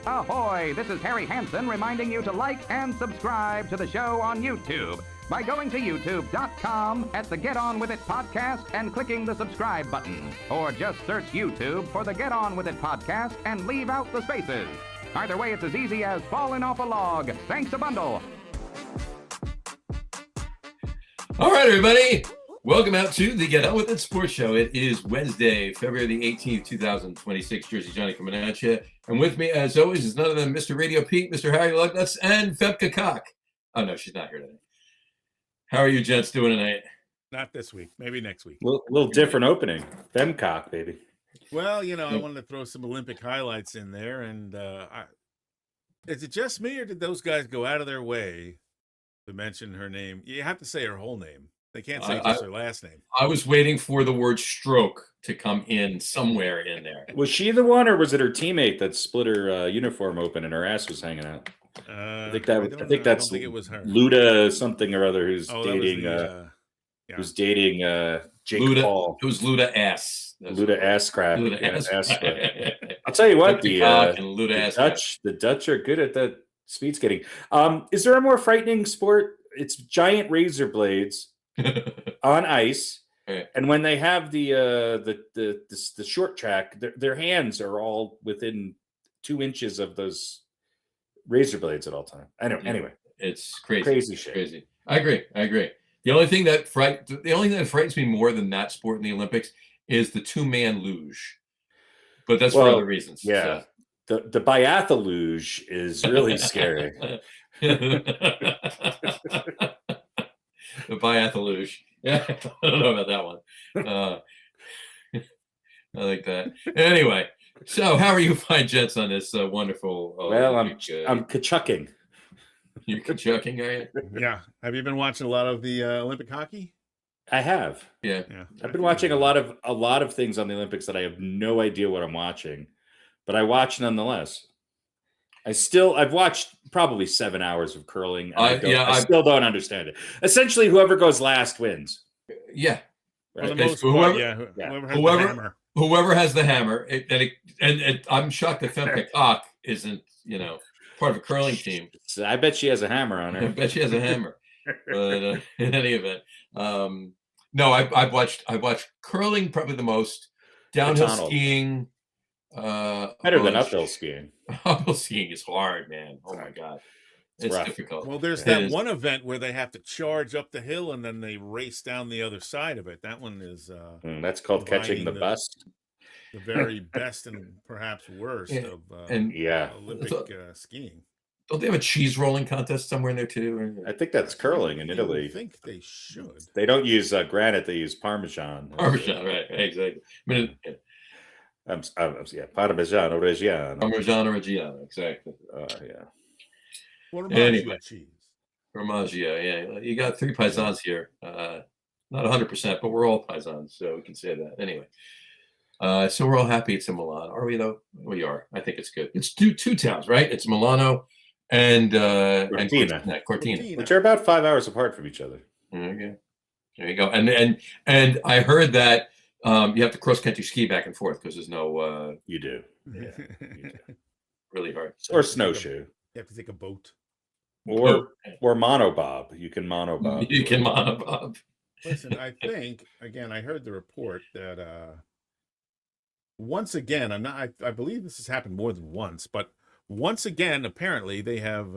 Ahoy! This is Harry Hansen reminding you to like and subscribe to the show on YouTube by going to youtube.com at the Get On With It podcast and clicking the subscribe button. Or just search YouTube for the Get On With It podcast and leave out the spaces. Either way, it's as easy as falling off a log. Thanks a bundle. All right, everybody. Welcome out to the Get On With It Sports Show. It is Wednesday, February the 18th, 2026. Jersey Johnny coming at you. And with me, as always, is none other than Mr. Radiopete, Mr. Harrylugnutz, and Femke Cock. Oh, no, she's not here today. How are you gents doing tonight? Not this week. Maybe next week. Little different opening. Femcock, baby. Well, you know, I wanted to throw some Olympic highlights in there. And is it just me, or did those guys go out of their way to mention her name? You have to say her whole name. They can't say just her last name. I was waiting for the word stroke to come in somewhere in there. Was she the one, or was it her teammate that split her uniform open and her ass was hanging out? I think that's it was her. Luda something or other who's dating Jake Luda, Paul. It was Luda ass. Luda ass crap. Luda ass crap. I'll tell you what, the Dutch are good at that speed skating. Is there a more frightening sport? It's giant razor blades on ice, right. And when they have the short track, their hands are all within 2 inches of those razor blades at all time. I know. Anyway, it's crazy. Crazy shit. Crazy. I agree. The only thing that frightens me more than that sport in the Olympics is the 2-man luge. But that's for other reasons. Yeah. So. The biathlon is really scary. The biathlon. Yeah, I don't know about that one. I like that. Anyway, so how are you fine, gents, on this wonderful? I'm kachucking. You're kachucking, are you? Yeah. Have you been watching a lot of the Olympic hockey? I have. Yeah. I've been watching a lot of things on the Olympics that I have no idea what I'm watching, but I watch nonetheless. I've watched probably 7 hours of curling. I still don't understand it. Essentially, whoever goes last wins. Yeah. For the most part, Whoever has the hammer. And I'm shocked that Femke Cock isn't, part of a curling team. I bet she has a hammer on her. I bet she has a hammer. But in any event, no, I've watched curling probably the most. Downhill skiing. Better than uphill skiing. Uphill skiing is hard, man. Oh my God. It's difficult. Well, there's that one event where they have to charge up the hill and then they race down the other side of it. That one is that's called catching the bus. The very best and perhaps worst of Olympic skiing. Don't they have a cheese rolling contest somewhere in there too? I think that's curling in Italy. I think they should. They don't use granite; they use Parmesan. Parmesan, right? Exactly. Parmigiano Reggiano. Parmigiano Reggiano, exactly. Yeah. Formaggio cheese. Formaggio, yeah. You got 3 paisans here. Not 100%, but we're all paisans, so we can say that. Anyway. So we're all happy it's in Milan. Are we, though? We are. I think it's good. It's two towns, right? It's Milano and Cortina. Which are about 5 hours apart from each other. Okay. There you go. And I heard that you have to cross-country ski back and forth because there's no... You do. Yeah. You do. Really hard. Or snowshoe. You have to take a boat. Or monobob. You can monobob. You can monobob. Listen, I think, again, I heard the report that once again, I believe this has happened more than once, but once again, apparently they have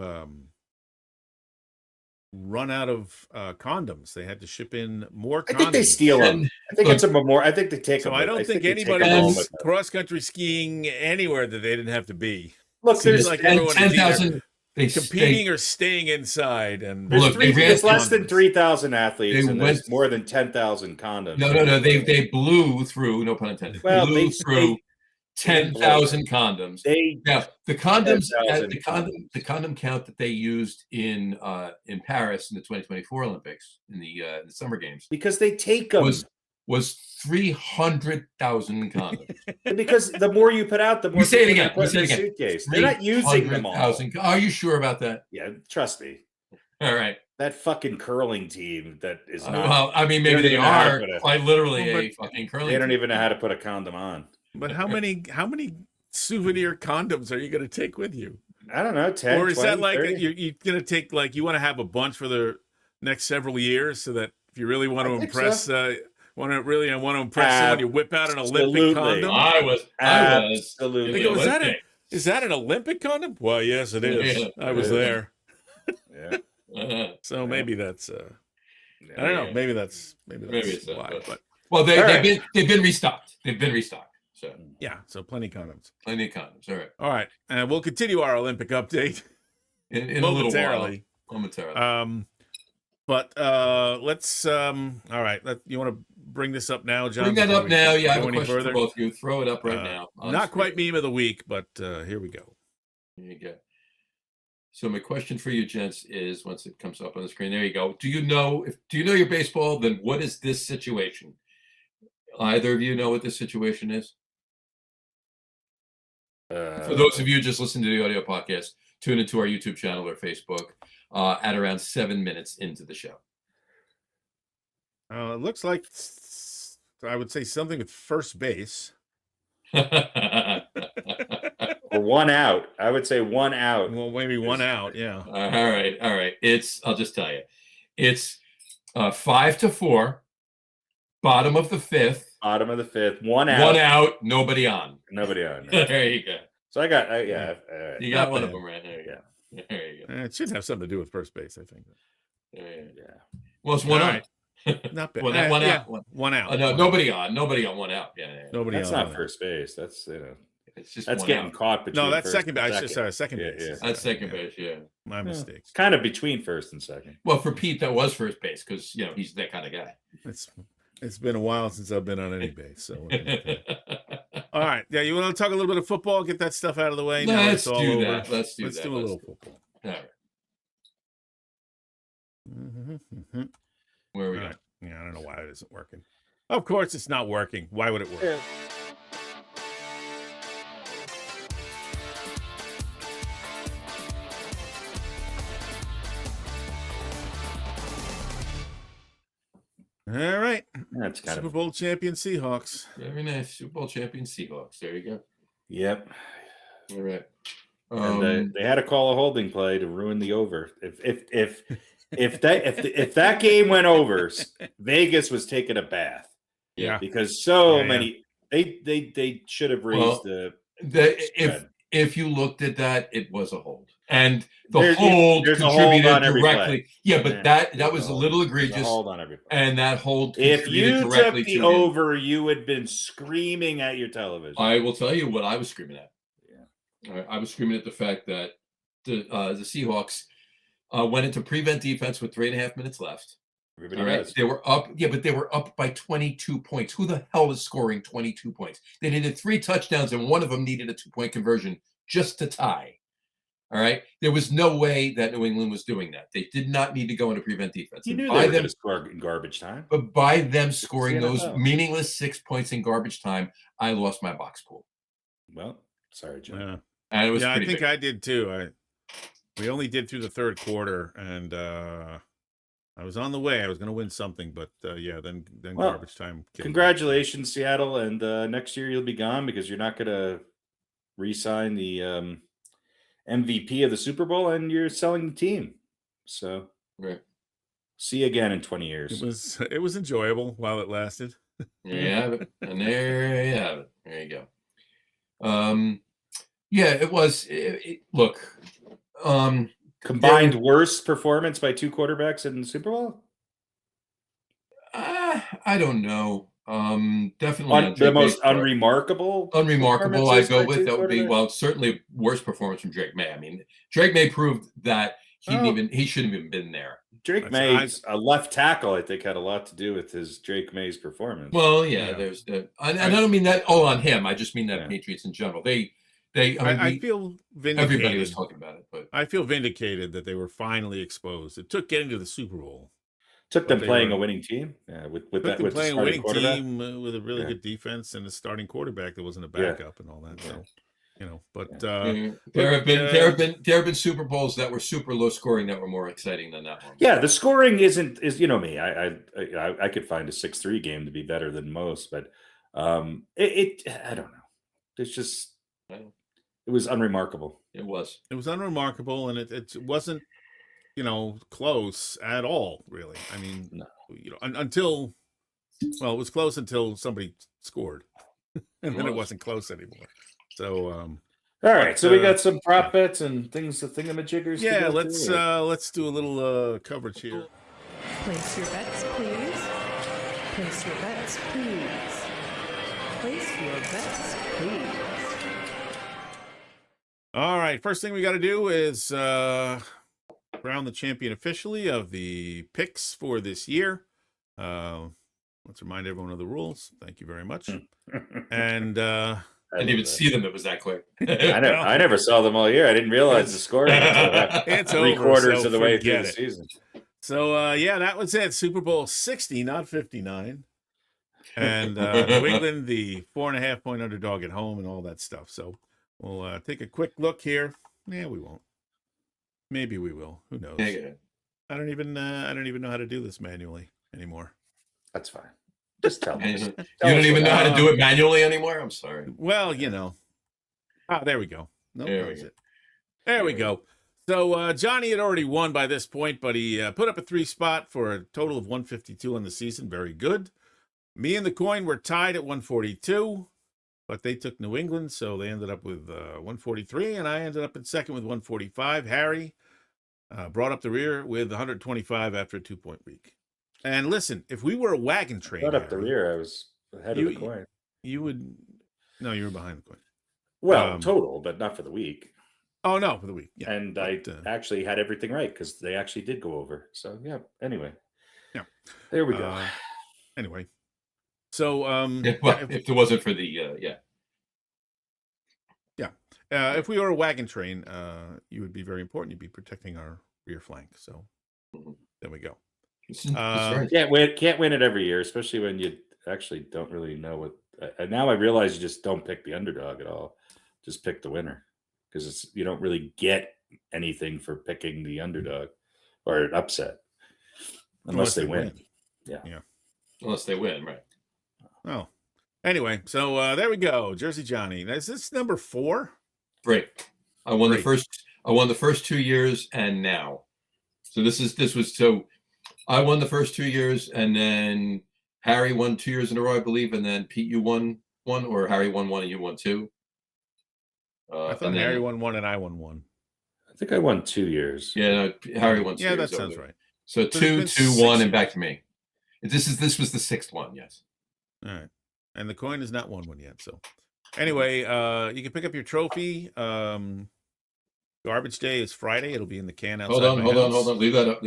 run out of condoms. They had to ship in more condoms. I think they steal them. I think it's a memorial. I think they take them. So I don't think anybody was cross-country skiing anywhere that they didn't have to be. Look, there's like everyone 10,000 competing or staying inside, and there's less than 3,000 athletes, and there's more than 10,000 condoms. No. They blew through. No pun intended. Well, blew through 10,000 condoms. The condom count that they used in Paris in the 2024 Olympics in the Summer Games, because they take them, was 300,000 condoms. Because the more you put out, the more you say it again. Put in the suitcase. They're not using them all. Are you sure about that? Yeah, trust me. All right. That fucking curling team that is not. Well, I mean, maybe they are quite literally a fucking curling. They don't even know how to put a condom on. But how many souvenir condoms are you going to take with you? I don't know, 10, or is 20, that like 30? you're going to take you want to have a bunch for the next several years so that if you really want to impress want to impress someone, you whip out an Olympic condom? I was Absolutely. Is that an Olympic condom? Well, yes, it is. Yeah, I was there. Yeah. So maybe that's I don't know. Maybe that's it's why. But well, they've been restocked. They've been restocked. So yeah, so plenty of condoms. Plenty of condoms. All right. All right, and we'll continue our Olympic update in a little while. Momentarily. But let's all right. You want to bring this up now, John? Bring that up now. Yeah, I have a question further? for both of you. Throw it up right now. Not quite meme of the week, but here we go. There you go. So my question for you, gents, is once it comes up on the screen, there you go. Do you know your baseball? Then what is this situation? Either of you know what this situation is? For those of you just listening to the audio podcast, tune into our YouTube channel or Facebook at around 7 minutes into the show. It looks like I would say something with first base. Or one out. I would say one out. Well, maybe one out. Yeah. All right. I'll just tell you, it's 5-4, bottom of the fifth. One out. Nobody on. There you go. So I got, you got one of them right there. Yeah. There you go. It should have something to do with first base, I think. Yeah. Well, it's one out. Not bad. One out. One out. No, nobody on. One out. Yeah. Nobody. That's on not first base. That's it's just that's getting caught between. No, that's second base. Second base. Yeah. That's second base. Yeah. My mistake. It's kind of between first and second. Well, for Pete, that was first base because he's that kind of guy. It's been a while since I've been on any base. So. All right. Yeah, you want to talk a little bit of football? Get that stuff out of the way. Let's do that. Let's do a little football. All right. Mm-hmm. Where are we going? Yeah, I don't know why it isn't working. Of course, it's not working. Why would it work? Yeah. All right. That's kind Super Bowl champion Seahawks. Very nice. Super Bowl champion Seahawks. There you go. Yep. All right. And they had to call a holding play to ruin the over. If that game went over, Vegas was taking a bath. Yeah. Because many they should have raised if you looked at that, it was a hold. And the hold contributed directly. Yeah, but that was a little egregious. Hold on every play. And that hold if you took the to over, you had been screaming at your television. I will tell you what I was screaming at. Yeah. I was screaming at the fact that the Seahawks went into prevent defense with 3.5 minutes left. They were up, but they were up by 22 points. Who the hell is scoring 22 points? They needed 3 touchdowns, and one of them needed a 2-point conversion just to tie. All right. There was no way that New England was doing that. They did not need to go into prevent defense. You knew they were going to score in garbage time. But by them scoring those meaningless 6 points in garbage time, I lost my box pool. Well, sorry, John. Yeah. And it was I think big. I did too. We only did through the third quarter, and I was on the way. I was going to win something, but then garbage time. Congratulations, Seattle, and next year you'll be gone because you're not going to re-sign the MVP of the Super Bowl, and you're selling the team. So, see you again in 20 years. It was enjoyable while it lasted. There you have it, and there you have it. There you go. Yeah, it was. Look. Combined worst performance by 2 quarterbacks in the Super Bowl? I don't know. Definitely the most unremarkable. I go with that would be certainly worst performance from Drake May. I mean, Drake May proved that he shouldn't have even been there. Drake May's a left tackle. I think had a lot to do with his Drake May's performance. Well, there's the. I don't mean that all on him. I just mean that Patriots in general. I feel vindicated. Everybody was talking about it, but I feel vindicated that they were finally exposed. It took getting to the Super Bowl. Took them playing a winning team. Yeah, with playing a winning team with a really good defense and a starting quarterback that wasn't a backup and all that. So, but there have been Super Bowls that were super low scoring that were more exciting than that one. Yeah, the scoring is me. I could find a 6-3 game to be better than most, but I don't know. It's just. It was unremarkable. It was. It was unremarkable, and it wasn't, close at all, really. I mean, No. Until, well, it was close until somebody scored, and then it was. wasn't close anymore. So, all right. So we got some prop bets and things, the thingamajiggers. Yeah, let's do a little coverage here. Place your bets, please. Place your bets, please. Place your bets, please. All right, first thing we got to do is crown the champion officially of the picks for this year. Let's remind everyone of the rules. Thank you very much. And I didn't even see them. It was that quick. I never saw them all year. I didn't realize the score until it's three-quarters so of the way through the it. season. So, that was it. Super Bowl 60, not 59. And New England, the 4.5-point underdog at home and all that stuff. So we'll take a quick look here. Yeah, we won't. Maybe we will. Who knows? Yeah. I don't even know how to do this manually anymore. That's fine. Just tell me. You don't even know how to do it manually anymore? I'm sorry. Well, there we go. Nope, There that we was go. it. There we go. So Johnny had already won by this point, but he put up a 3 spot for a total of 152 on the season. Very good. Me and the coin were tied at 142, but they took New England, so they ended up with 143, and I ended up in second with 145. Harry brought up the rear with 125 after a 2-point week. And listen, if we were a wagon train, Brought up the rear. I was ahead of the coin. You would. No, you were behind the coin. Well, total, but not for the week. Oh, no, for the week. Yeah. And I actually had everything right because they actually did go over. So, yeah. Anyway. Yeah. There we go. Anyway. So, if it wasn't for the, Yeah. If we were a wagon train, you would be very important. You'd be protecting our rear flank. So, there we go. Can't win it every year, especially when you actually don't really know what. Now I realize you just don't pick the underdog at all. Just pick the winner because you don't really get anything for picking the underdog or an upset unless they win. Yeah. Unless they win, right? Oh, anyway, so there we go. Jersey Johnny. Is this number 4? Great. I won the first 2 years, and now. So I won the first 2 years, and then Harry won 2 years in a row, I believe, and then Pete, you won one, or Harry won one and you won 2. I thought Harry won 1 and I won 1. I think I won 2 years. Yeah, no, Harry won 2 years. Yeah, that sounds right. So 2, 1, and back to me. This was the 6th one, yes. All right. And the coin has not won one yet. So anyway, you can pick up your trophy. Garbage day is Friday. It'll be in the can outside. Hold on. Leave that up.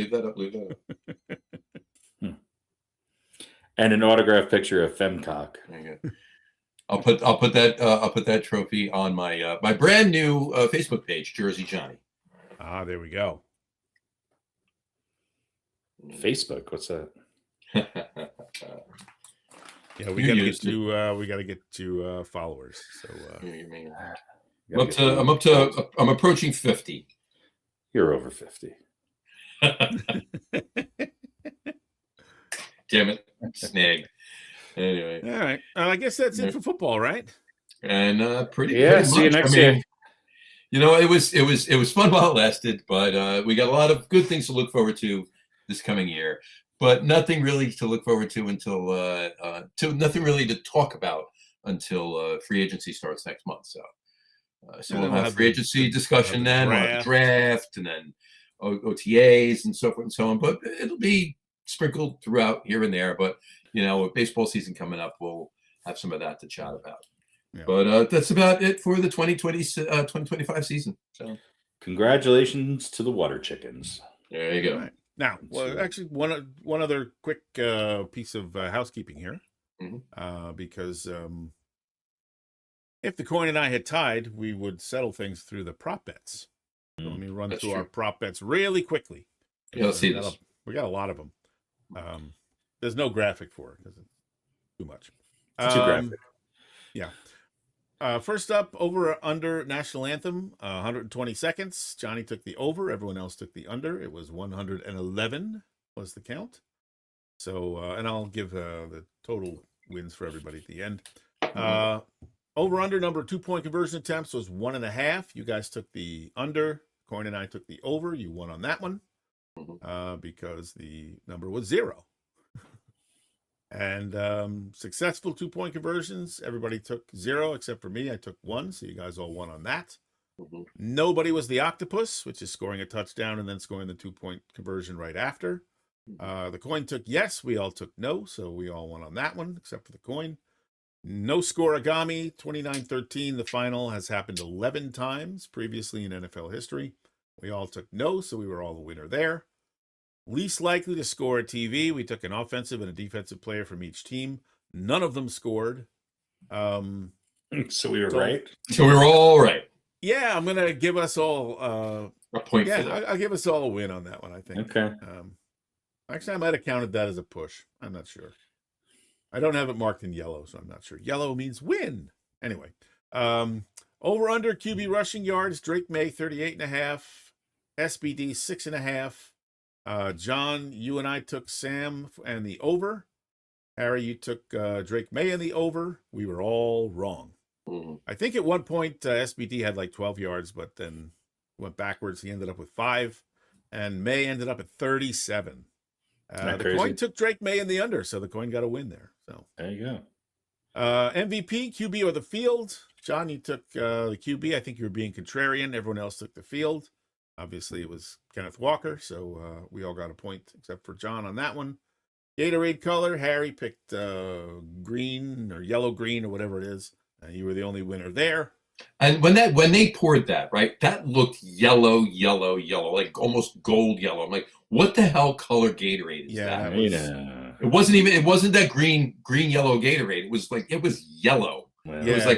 And an autographed picture of Femcock. There you go. I'll put that trophy on my my brand new Facebook page, Jersey Johnny. Ah, there we go. Facebook, what's that? Yeah, we got to get to followers. So I'm approaching 50. You're over 50. Damn it, snag. Anyway, all right. I guess that's it for football, right? And pretty see you next year. It was fun while it lasted, but we got a lot of good things to look forward to this coming year. But nothing really to look forward to until nothing really to talk about until free agency starts next month. So we'll have free agency discussion then, we'll have the draft, and then OTAs and so forth and so on. But it'll be sprinkled throughout here and there. But with baseball season coming up, we'll have some of that to chat about. Yeah. But that's about it for the 2025 season. So congratulations to the Water Chickens. There you go. Right. Now, actually, one other quick piece of housekeeping here, because if the coin and I had tied, we would settle things through the prop bets. So let me run through our prop bets really quickly. Yeah, let's see this. We got a lot of them. There's no graphic for it because it's too much. Too graphic. Yeah. First up, over or under national anthem, 120 seconds. Johnny took the over. Everyone else took the under. It was 111 was the count. So, and I'll give the total wins for everybody at the end. Over-under number of 2-point conversion attempts was 1.5. You guys took the under. Coin and I took the over. You won on that one because the number was 0. And successful 2-point conversions, everybody took 0 except for me. I took 1, so you guys all won on that. Nobody was the octopus, which is scoring a touchdown and then scoring the 2-point conversion right after. The coin took yes. We all took no, so we all won on that one except for the coin. No scoreagami, 29-13. The final has happened 11 times previously in NFL history. We all took no, so we were all the winner there. Least likely to score a TV. We took an offensive and a defensive player from each team. None of them scored. So we were right. So we were all right. Yeah, I'm going to give us all a point for that. Yeah, I'll give us all a win on that one, I think. Okay. Actually, I might have counted that as a push. I'm not sure. I don't have it marked in yellow, so I'm not sure. Yellow means win. Anyway, over under QB rushing yards, Drake May 38.5, SBD 6.5. John, you and I took Sam and the over. Harry, you took Drake May and the over. We were all wrong. I think at one point SBD had like 12 yards, but then went backwards. He ended up with 5, and May ended up at 37. The coin took Drake May in the under, so the coin got a win there. So there you go. MVP, QB, or the field. John, you took the QB. I think you were being contrarian. Everyone else took the field. Obviously, it was Kenneth Walker, so we all got a point except for John on that one. Gatorade color, Harry picked green or yellow-green or whatever it is. You were the only winner there. And when they poured that, right, that looked yellow, like almost gold yellow. I'm like, what the hell color Gatorade is that? It wasn't that green yellow Gatorade. It was yellow. Well, yeah,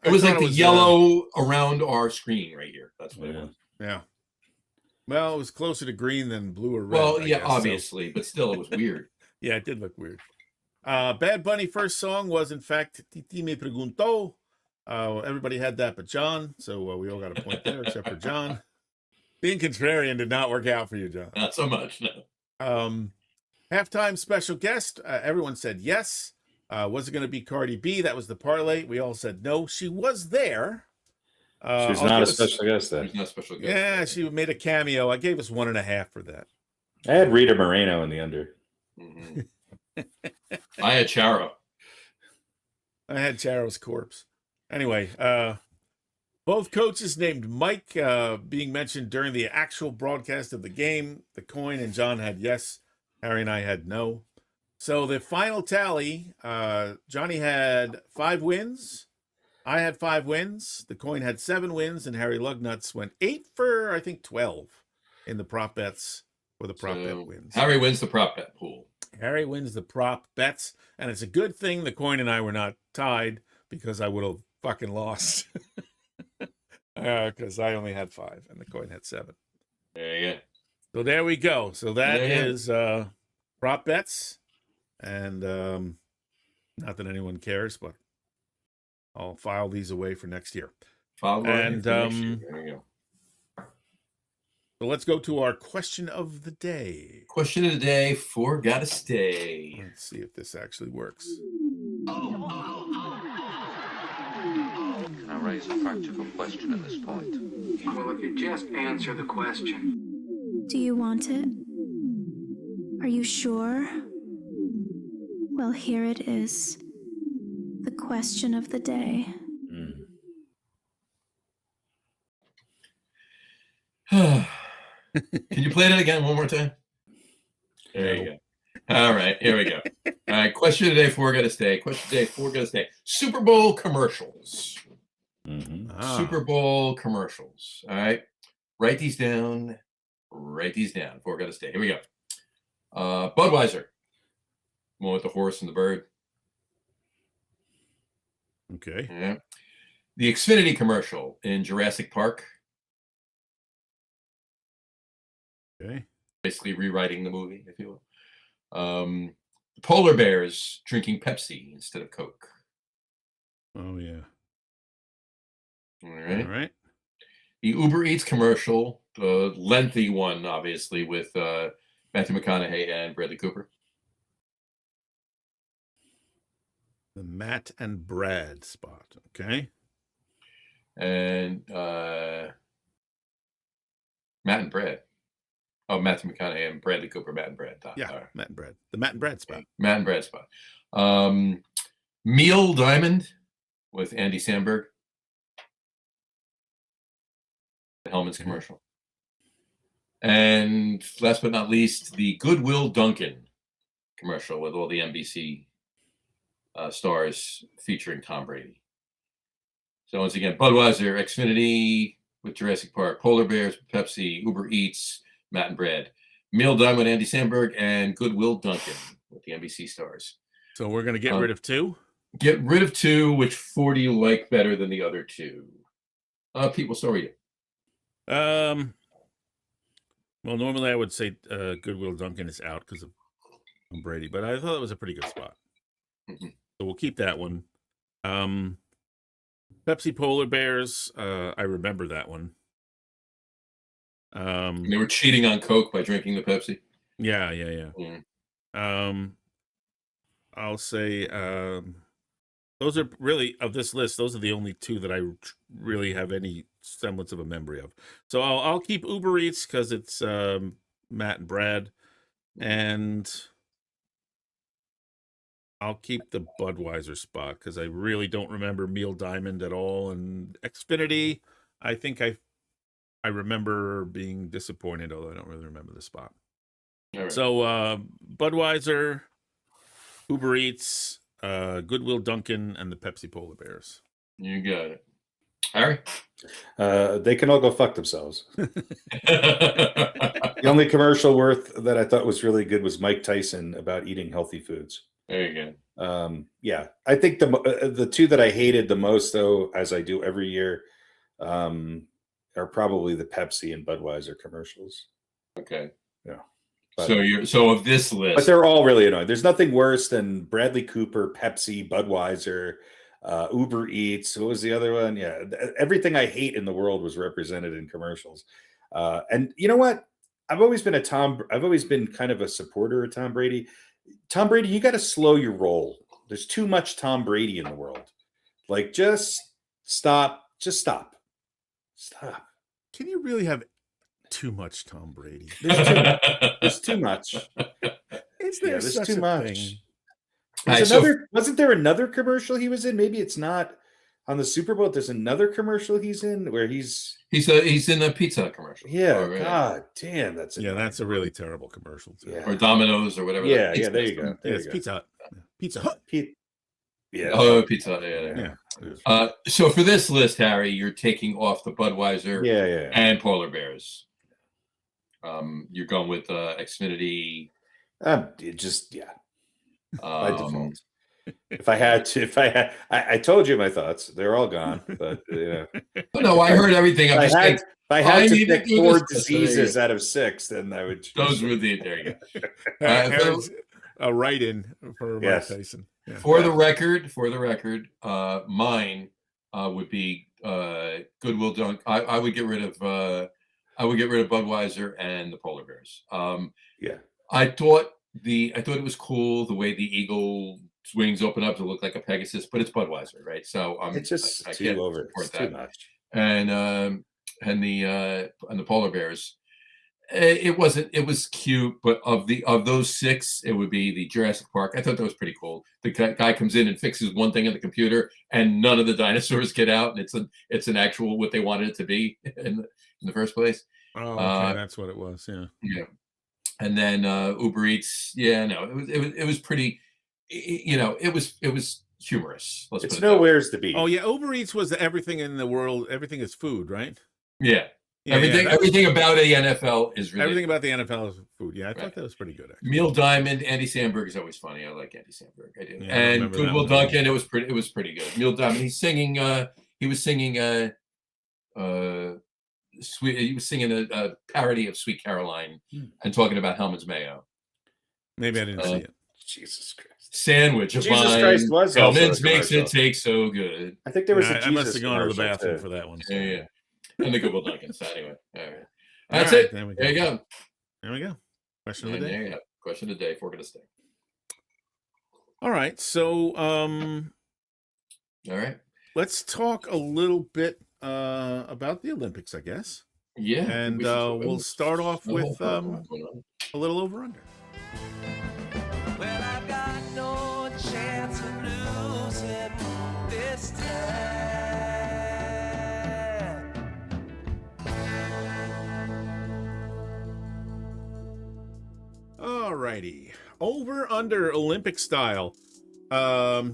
it was like the yellow around our screen right here. That's what it was. Yeah. Well, it was closer to green than blue or red. Well, yeah, obviously, but still, it was weird. Yeah, it did look weird. Bad Bunny first song was, in fact, Titi Me Preguntó. Everybody had that but John, so we all got a point there except for John. Being contrarian did not work out for you, John. Not so much, no. Halftime special guest, everyone said yes. Was it going to be Cardi B? That was the parlay. We all said no. She was there. She's not a special guest then. She's not a special guest. Yeah, she made a cameo. I gave us 1.5 for that. I had Rita Moreno in the under. Mm-hmm. I had Charo. I had Charo's corpse. Anyway, both coaches named Mike being mentioned during the actual broadcast of the game. The coin and John had yes. Harry and I had no. So the final tally, Johnny had 5 wins. I had 5 wins. The coin had 7 wins, and Harry Lugnutz went 8 for, I think, 12 in the prop bets for the prop bet wins. Harry wins the prop bet pool. Harry wins the prop bets, and it's a good thing the coin and I were not tied because I would have fucking lost. Because I only had 5 and the coin had 7. There you go. So there we go. So that is prop bets, and not that anyone cares, but I'll file these away for next year. There you go. So let's go to our question of the day. Question of the day for Gotta Stay. Let's see if this actually works. Can I raise a practical question at this point? Well, if you just answer the question. Do you want it? Are you sure? Well, here it is. The question of the day. Can you play that again one more time? There you go. All right, here we go. All right, question today for Gotta Stay. Question today for Gotta Stay. Super Bowl commercials. Super Bowl commercials. All right, write these down. Write these down for Gotta Stay. Here we go. Budweiser. One with the horse and the bird. Okay. Yeah. The Xfinity commercial in Jurassic Park. Okay. Basically rewriting the movie, if you will. Polar bears drinking Pepsi instead of Coke. Oh, yeah. All right. All right. The Uber Eats commercial, the lengthy one, obviously, with Matthew McConaughey and Bradley Cooper. The Matt and Brad spot. Okay. And Matt and Brad. Oh, Matthew McConaughey and Bradley Cooper, Matt and Brad. Yeah, right. Matt and Brad. The Matt and Brad spot. Matt and Brad spot. Meal Diamond with Andy Samberg. The Hellman's commercial. And last but not least, the Goodwill Dunkin' commercial with all the NBC stars featuring Tom Brady. So once again, Budweiser, Xfinity with Jurassic Park, Polar Bears, Pepsi, Uber Eats, Matt and Brad, Meal Diamond, Andy Samberg, and Goodwill Dunkin' with the NBC stars. So we're going to get rid of 2? Get rid of 2. Which 4 do you like better than the other 2? Pete, we'll start with you. Well, normally I would say Goodwill Dunkin' is out because of Brady, but I thought it was a pretty good spot. Mm-hmm. So we'll keep that one. Pepsi Polar Bears, I remember that one. They were cheating on Coke by drinking the Pepsi. Yeah. Mm. I'll say those are really, of this list, those are the only 2 that I really have any semblance of a memory of. So I'll keep Uber Eats because it's Matt and Brad, and I'll keep the Budweiser spot because I really don't remember Meal Diamond at all. And Xfinity, I think I remember being disappointed, although I don't really remember the spot. All right. So Budweiser, Uber Eats, Goodwill Dunkin', and the Pepsi Polar Bears. You got it. Harry? They can all go fuck themselves. The only commercial that I thought was really good was Mike Tyson about eating healthy foods. There you go. Yeah, I think the 2 that I hated the most, though, as I do every year, are probably the Pepsi and Budweiser commercials. Okay. Yeah. So of this list, but they're all really annoying. There's nothing worse than Bradley Cooper, Pepsi, Budweiser, Uber Eats. What was the other one? Yeah, everything I hate in the world was represented in commercials. And you know what? I've always been kind of a supporter of Tom Brady. Tom Brady, you got to slow your roll. There's too much Tom Brady in the world. Like, just stop. Just stop. Stop. Can you really have too much Tom Brady? There's too much. Is there there's such too a much. thing? Wasn't there another commercial he was in? Maybe it's not on the Super Bowl. There's another commercial he's in where he's in a pizza commercial. Yeah, right. God damn, that's a really terrible commercial too. Yeah. Or Domino's or whatever. Yeah, there you go. It's Pizza Hut. Pizza Hut. Yeah. Oh, Pizza Hut. Yeah. So for this list, Harry, you're taking off the Budweiser and Polar Bears. You're going with Xfinity. By default. I told you my thoughts. They're all gone. But no, I heard everything. If I had to pick 4 diseases out of 6, then I would. Those were the. There you go. A write-in for Mike Tyson. Yeah. For the record, mine would be Goodwill Dunk. I would get rid of Budweiser and the Polar Bears. I thought it was cool the way the eagle wings open up to look like a Pegasus, but it's Budweiser, right? So it's just too over. It's too much. And the Polar Bears, it was cute, but of those 6, it would be the Jurassic Park. I thought that was pretty cool. The guy comes in and fixes one thing on the computer, and none of the dinosaurs get out, and it's an actual what they wanted it to be in the first place. Oh, okay, that's what it was. Yeah. And then Uber Eats. Yeah, no, it was pretty. It was humorous. It's nowhere's to be. Oh yeah, Uber Eats was everything in the world. Everything is food, right? Yeah. Everything about the NFL is really everything about the NFL is food. Yeah, I thought that was pretty good. Actually. Meal Diamond, Andy Samberg is always funny. I like Andy Samberg. I do. And Goodwill Dunkin', it was pretty good. Meal Diamond, he was singing a parody of Sweet Caroline and talking about Hellman's Mayo. Maybe I didn't see it. Jesus Christ. Sandwich of Jesus mine. Christ was Hellman's makes it taste so good. I think there was I must have gone to the bathroom for that one. So. Yeah. And the Goodwill Dunkin'. So anyway, all right. That's it. There you go. There we go. Question of the day. There you go. Question of the day. Fork of the stick. All right. So, All right. let's talk a little bit about the Olympics, I guess. Yeah. And we'll start off with a little over-under. Well, I've got no chance of losing this time. All righty. Over-under Olympic style. As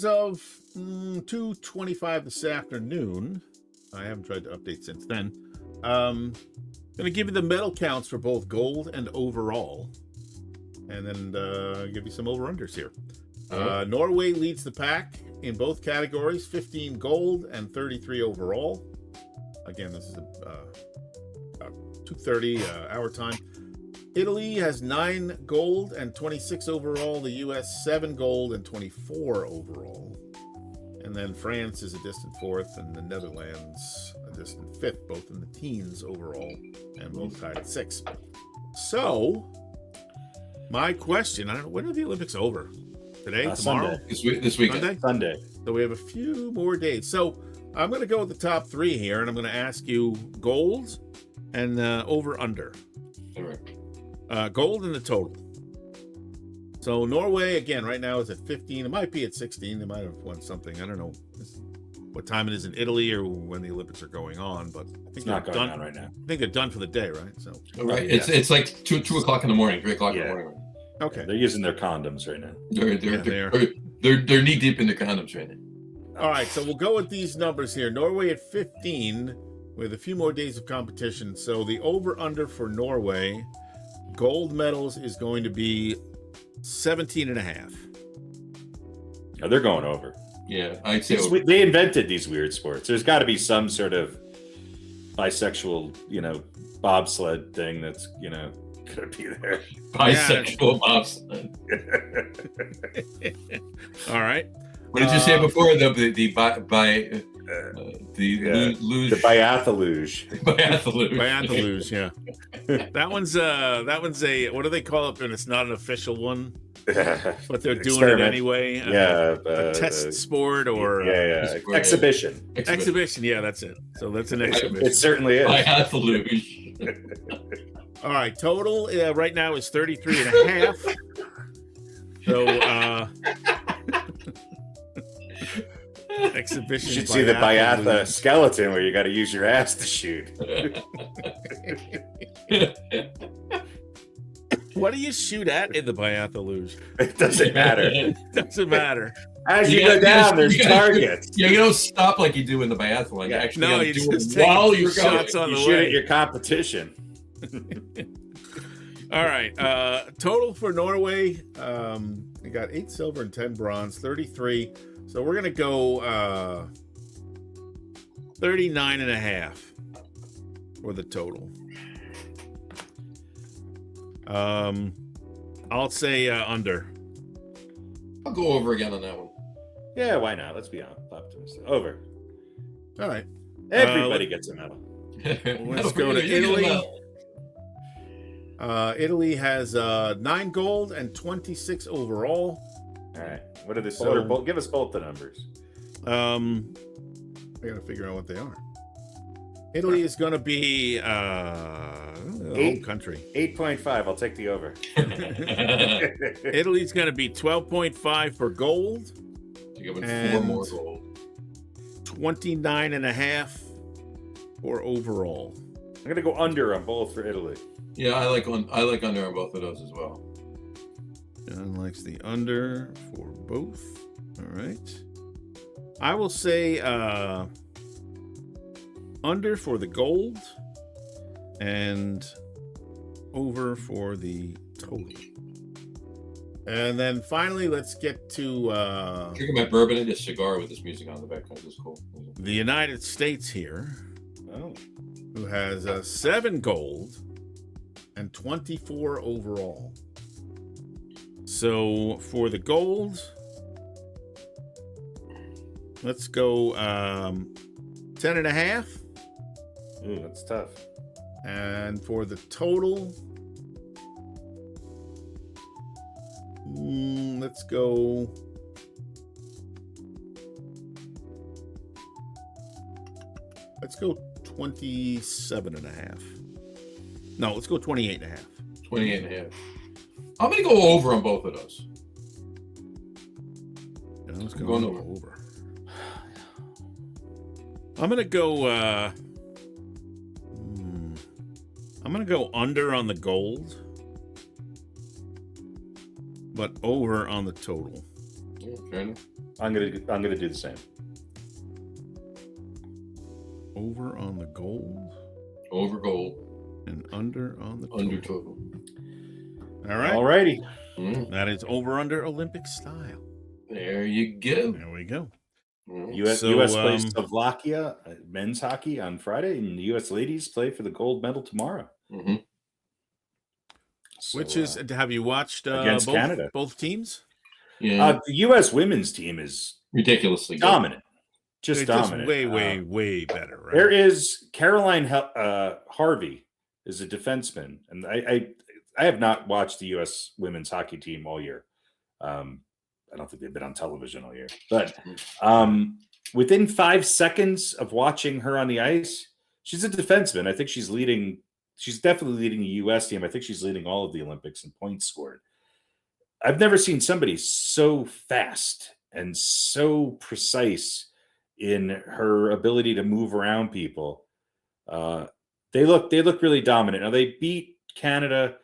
of 2:25 this afternoon, I haven't tried to update since then. Going to give you the medal counts for both gold and overall, and then give you some over-unders here. Norway leads the pack in both categories, 15 gold and 33 overall. Again, this is about 2:30 our time. Italy has 9 gold and 26 overall. The U.S. 7 gold and 24 overall. And then France is a distant 4th, and the Netherlands a distant 5th, both in the teens overall, and both tied at 6. So, my question, I don't know, when are the Olympics over? Today, tomorrow? Sunday. This weekend. Sunday. So we have a few more days. So I'm going to go with the top 3 here, and I'm going to ask you gold and over-under. All right. Gold in the total. So Norway, again, right now is at 15. It might be at 16. They might have won something. I don't know what time it is in Italy or when the Olympics are going on, but I think It's not going on right now. I think they're done for the day, right? So All right. It's like 2 o'clock in the morning, 3 o'clock in the morning. okay. They're using their condoms right now. They're knee deep in their condoms right now. All right, so we'll go with these numbers here. Norway at 15 with a few more days of competition. So the over-under for Norway, gold medals, is going to be 17.5. No, they're going over. Yeah, I'd say They invented these weird sports. There's got to be some sort of bisexual, bobsled thing that's, going to be there. Bisexual bobsled. All right. What did you say before? The biathlon. Biathlon, yeah. That one's a what do they call it? And it's not an official one, but they're doing it anyway. A test sport or exhibition. Exhibition, yeah, that's it. So that's an exhibition. It certainly is. Biathlon. All right, total right now is 33.5. So exhibition. You should see the biathlon skeleton where you got to use your ass to shoot. What do you shoot at in the biathlon? It doesn't matter. It doesn't matter. As you go down, there's targets. Yeah, you don't stop like you do in the biathlon. You actually you do just it while you're shots going. on You the shoot way. at your competition. All right. Total for Norway, we got 8 silver and 10 bronze, 33. So we're gonna go 39.5 for the total. I'll say under. I'll go over again on that one. Yeah, why not? Let's be optimistic. Over. All right. Everybody gets a medal. Let's go to Italy. Italy has 9 gold and 26 overall. All right. What are the So- give us both the numbers. I gotta figure out what they are. Italy is gonna be home country. 8.5. I'll take the over. Italy's gonna be 12.5 for gold. You give it 4 And- more gold. 29.5 for overall. I'm gonna go under on both for Italy. Yeah, I like under on both of those as well. John likes the under for both. All right. I will say under for the gold and over for the total. And then finally, let's get to Drinking my bourbon and a cigar with this music on the background is cool. the United States here, Oh. who has 7 gold and 24 overall. So for the gold, let's go 10.5. Ooh, that's tough. And for the total, let's go. Let's go 27.5. No, let's go 28.5. 28.5. I'm going to go over on both of those. Yeah, let's go over. I'm going to go. I'm going to go under on the gold, but over on the total. Okay. I'm gonna do the same. Over on the gold. Over gold. And under on the total. Under total. All right. Alrighty. That is over under Olympic style. There you go. There we go. US plays Slovakia men's hockey on Friday, and the US ladies play for the gold medal tomorrow. Mm-hmm. So, Which is, have you watched against Canada? Both teams? Yeah. The US women's team is ridiculously dominant. Just dominant. Way better. Right? There is Caroline Harvey is a defenseman, and I have not watched the U.S. women's hockey team all year. I don't think they've been on television all year, but within 5 seconds of watching her on the ice, she's a defenseman. I think she's leading. She's definitely leading the U.S. team. I think she's leading all of the Olympics in points scored. I've never seen somebody so fast and so precise in her ability to move around people. They look really dominant. Now they beat Canada.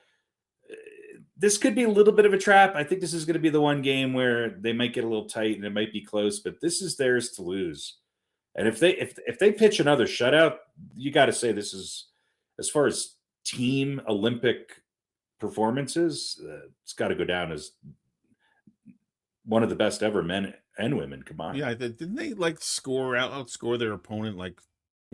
This could be a little bit of a trap. I think this is going to be the one game where they might get a little tight and it might be close, but this is theirs to lose. And if they pitch another shutout, you got to say this is, as far as team Olympic performances, it's got to go down as one of the best ever, men and women combined. Yeah, didn't they outscore their opponent like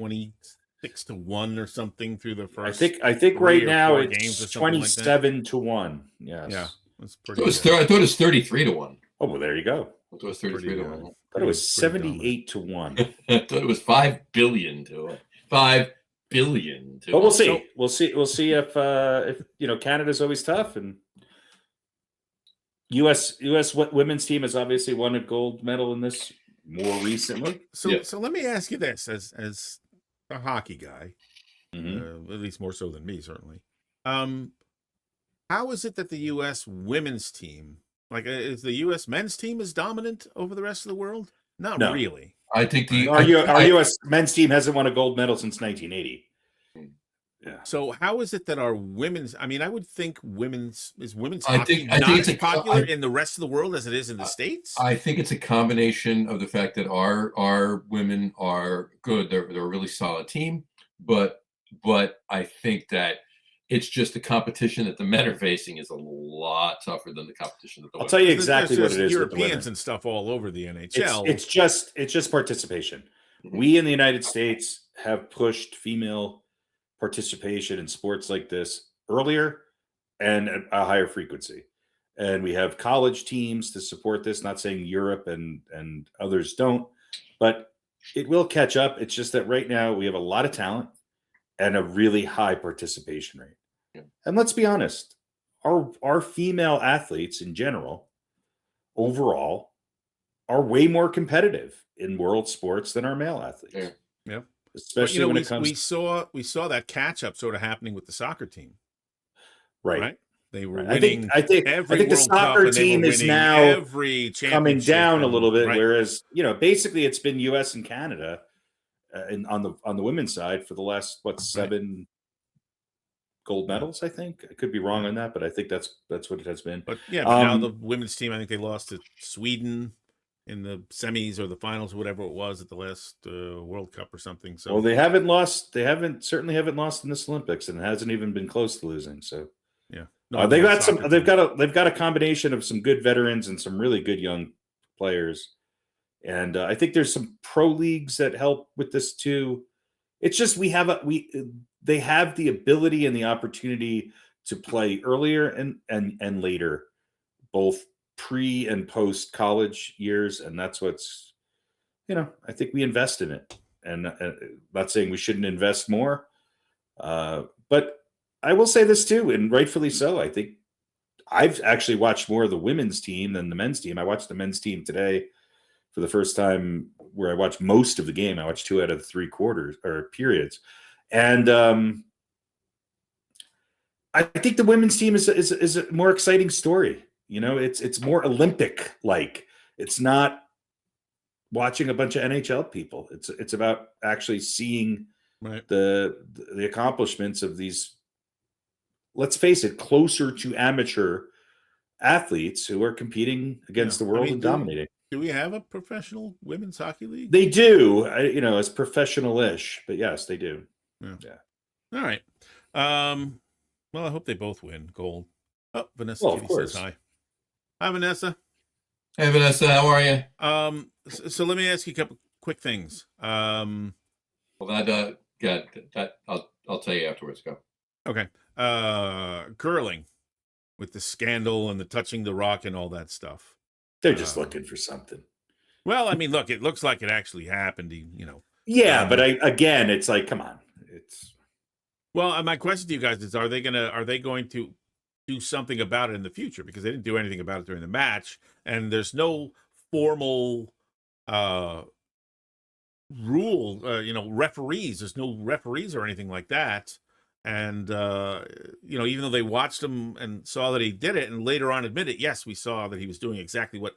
26-1 or something through the first? I think right now it's 27-1. Yes. Yeah, that's pretty. I thought it was 33-1. Oh well, there you go. I thought it was 33-1. I thought it was 78-1. I thought it was 5 billion to it. 5 billion. But we'll see. So, we'll see if Canada's always tough, and U.S. women's team has obviously won a gold medal in this more recently. So let me ask you this, as a hockey guy, at least more so than me, certainly. How is it that the U.S. women's team, is the U.S. men's team as dominant over the rest of the world? Not really. I think our U.S. men's team hasn't won a gold medal since 1980. Yeah. So how is it that our women's? I mean, I would think women's hockey not as popular in the rest of the world as it is in the States. I think it's a combination of the fact that our women are good. They're a really solid team, but I think that it's just the competition that the men are facing is a lot tougher than the competition that the women. I'll tell you exactly what it is. Europeans and stuff all over the NHL. It's just participation. We in the United States have pushed female participation in sports like this earlier and at a higher frequency. And we have college teams to support this, not saying Europe and others don't, but it will catch up. It's just that right now we have a lot of talent and a really high participation rate. Yeah. And let's be honest, our female athletes in general, overall, are way more competitive in world sports than our male athletes. Yeah. Yep. Especially when it comes. We saw that catch up sort of happening with the soccer team. Right. They were winning. I think the soccer team is now coming down a little bit, whereas basically it's been U.S. and Canada on the women's side for the last 7 gold medals. I think I could be wrong on that, but I think that's what it has been. But now the women's team, I think they lost to Sweden in the semis or the finals, whatever it was at the last World Cup or something. So they haven't lost. They certainly haven't lost in this Olympics, and it hasn't even been close to losing. So yeah, they've got a combination of some good veterans and some really good young players, and I think there's some pro leagues that help with this too. It's just they have the ability and the opportunity to play earlier and later, both pre and post college years, and that's what's I think we invest in it, and not saying we shouldn't invest more, but I will say this too, and rightfully so. I think I've actually watched more of the women's team than the men's team. I watched the men's team today for the first time, where I watched most of the game. I watched 2 out of the 3 quarters or periods. And I think the women's team is a more exciting story. You know, it's more Olympic like. It's not watching a bunch of NHL people. It's about actually seeing the accomplishments of these, let's face it, closer to amateur athletes who are competing against the world and dominating. Do we have a professional women's hockey league? They do, as professional-ish, but yes, they do. Yeah. All right. Well, I hope they both win gold. Oh, Vanessa of course. says hi. Hi, Vanessa. Hey, Vanessa, how are you? So let me ask you a couple quick things. Well, I'll tell you afterwards. Go. Okay. Curling, with the scandal and the touching the rock and all that stuff. They're just looking for something. Well, I mean, look, it looks like it actually happened. Yeah, but again, it's like, come on. Well, my question to you guys is: Are they going to do something about it in the future? Because they didn't do anything about it during the match, and there's no formal rule. Referees. There's no referees or anything like that. And even though they watched him and saw that he did it, and later on admitted, yes, we saw that he was doing exactly what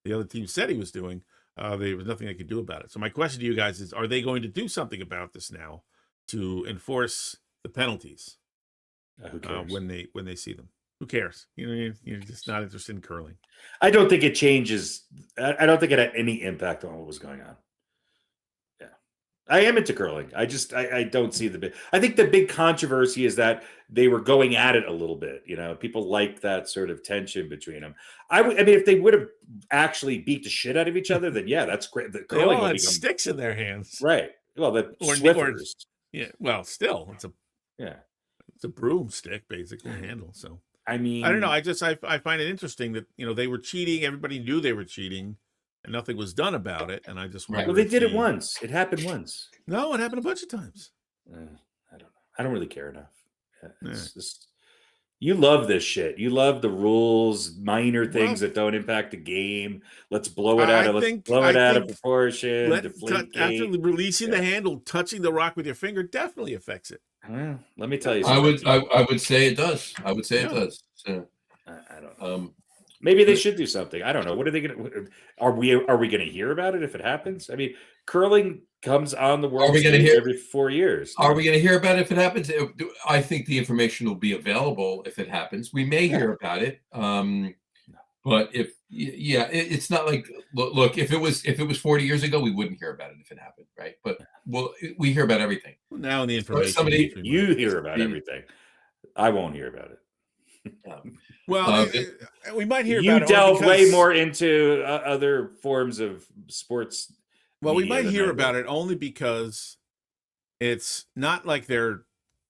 the other team said he was doing. There was nothing they could do about it. So my question to you guys is: Are they going to do something about this now to enforce the penalties who cares? when they see them? Who cares? You're just not interested in curling. I don't think it changes. I don't think it had any impact on what was going on. Yeah, I am into curling. I don't see the big. I think the big controversy is that they were going at it a little bit. People like that sort of tension between them. I mean, if they would have actually beat the shit out of each other, then yeah, that's great. The curling all had sticks in their hands, right? Well, the Swifters. Yeah. Well, still, it's a broomstick, basically, handle. So I mean, I don't know. I find it interesting that they were cheating. Everybody knew they were cheating, and nothing was done about it. And I just well, they did it once. It happened once. No, it happened a bunch of times. I don't know. I don't really care enough. You love this shit. You love the rules, minor things that don't impact the game. Let's blow it out of proportion. After releasing the handle, touching the rock with your finger definitely affects it. Let me tell you something. I would say it does. I would say it does. So, I don't know. Maybe they should do something. I don't know. What are they going to? Are we going to hear about it if it happens? I mean, curling comes on the world stage every 4 years. Are we going to hear about it if it happens? I think the information will be available if it happens. We may hear about it, but it's not like look. If it was 40 years ago, we wouldn't hear about it if it happened, right? But we hear about everything now. In the information, you hear about everything. I won't hear about it. We might hear you about it. You delve way more into other forms of sports. Well, we might hear about it only because it's not like they're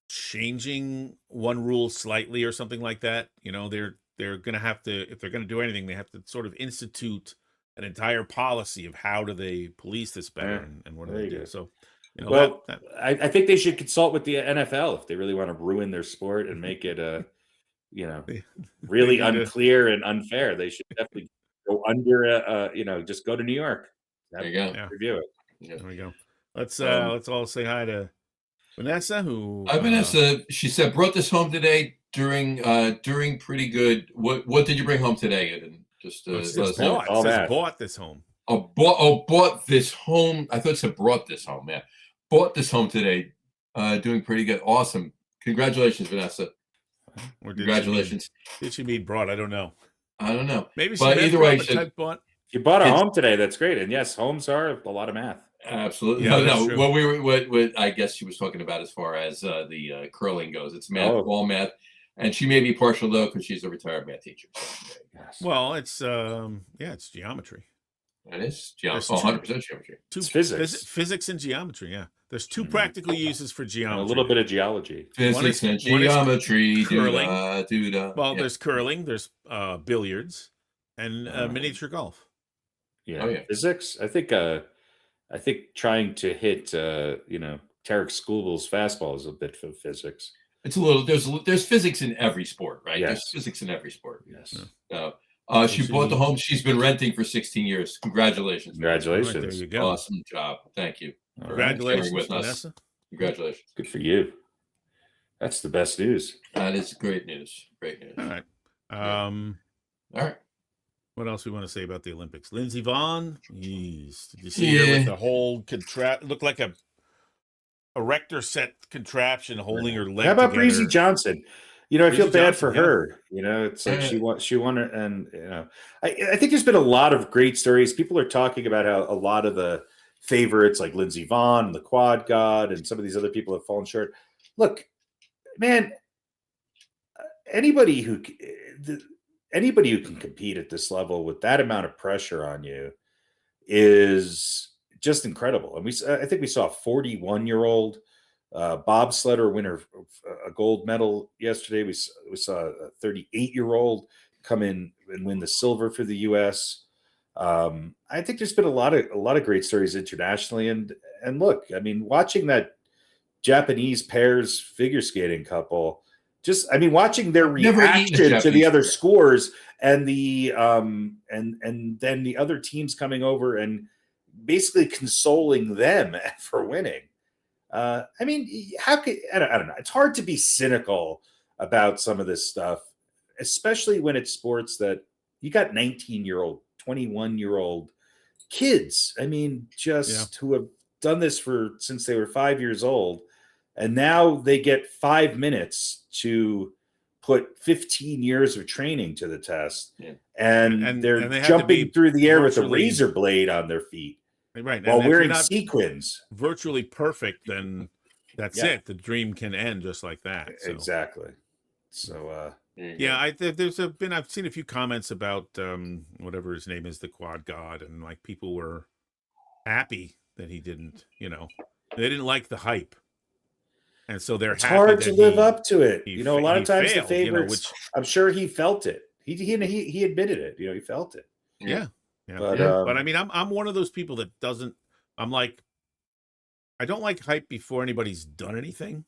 changing one rule slightly or something like that. They're going to have to, if they're going to do anything, they have to sort of institute an entire policy of how do they police this better and what do they do. So, I think they should consult with the NFL if they really want to ruin their sport and make it really unclear and unfair. They should definitely go under just go to New York. There you go. Review it. Yeah. There we go. Let's all say hi to Vanessa. Vanessa, she said, brought this home today during pretty good. What did you bring home today? And just bought this home. Bought this home. I thought it said brought this home. Yeah, bought this home today. Doing pretty good. Awesome. Congratulations, Vanessa. Congratulations. Did she mean brought? I don't know. Maybe. But either way, you bought a home today. That's great. And yes, homes are a lot of math. Absolutely. No. What I guess she was talking about as far as the curling goes, it's math, ball math, and she may be partial though because she's a retired math teacher. So, well, it's geometry. It is 100% geometry. It's physics. Physics and geometry. Yeah, there's two practical uses for geometry. And a little bit of geology. Physics and geometry. Curling. There's curling. There's billiards and miniature golf. Yeah. Physics. I think trying to hit Tarek Skubel's fastball is a bit of physics. It's a little. There's physics in every sport, right? Yes. There's physics in every sport. Yes. She bought the home she's been renting for 16 years. Congratulations. Congratulations. Right, there you go. Awesome job. Thank you. Congratulations, with us. Vanessa. Congratulations. Good for you. That's the best news. That is great news. Great news. All right. All right. What else we want to say about the Olympics? Lindsey Vonn. Jeez. Did you see her with the whole looked like a erector set contraption holding her leg. How about together. Breezy Johnson? You know, I feel bad for yeah. her. You know, it's like she won it, and you know, I think there's been a lot of great stories. People are talking about how a lot of the favorites, like Lindsey Vonn and the Quad God, and some of these other people have fallen short. Look, man, anybody who can compete at this level with that amount of pressure on you is just incredible. And I think we saw a 41-year-old bobsledder winner of a gold medal yesterday. We saw a 38-year-old come in and win the silver for the U.S. I think there's been a lot of great stories internationally. And look, I mean, watching that Japanese pairs figure skating couple, watching their reaction to the other scores and the and then the other teams coming over and basically consoling them for winning. I mean, how could I don't know. It's hard to be cynical about some of this stuff, especially when it's sports that you got 19-year-old, 21-year-old kids. I mean, who have done this since they were 5 years old, and now they get 5 minutes to put 15 years of training to the test, and they're jumping through the air with a razor blade on their feet. Right. While wearing sequins. Virtually perfect, then that's it. The dream can end just like that. So. Exactly. So I've seen a few comments about whatever his name is, the Quad God, and like people were happy that he didn't, they didn't like the hype. And so they're happy hard to live up to it. A lot of times the favorites, I'm sure he felt it. He admitted it. He felt it. Yeah. Yeah. But I mean, I'm one of those people that doesn't. I'm like, I don't like hype before anybody's done anything.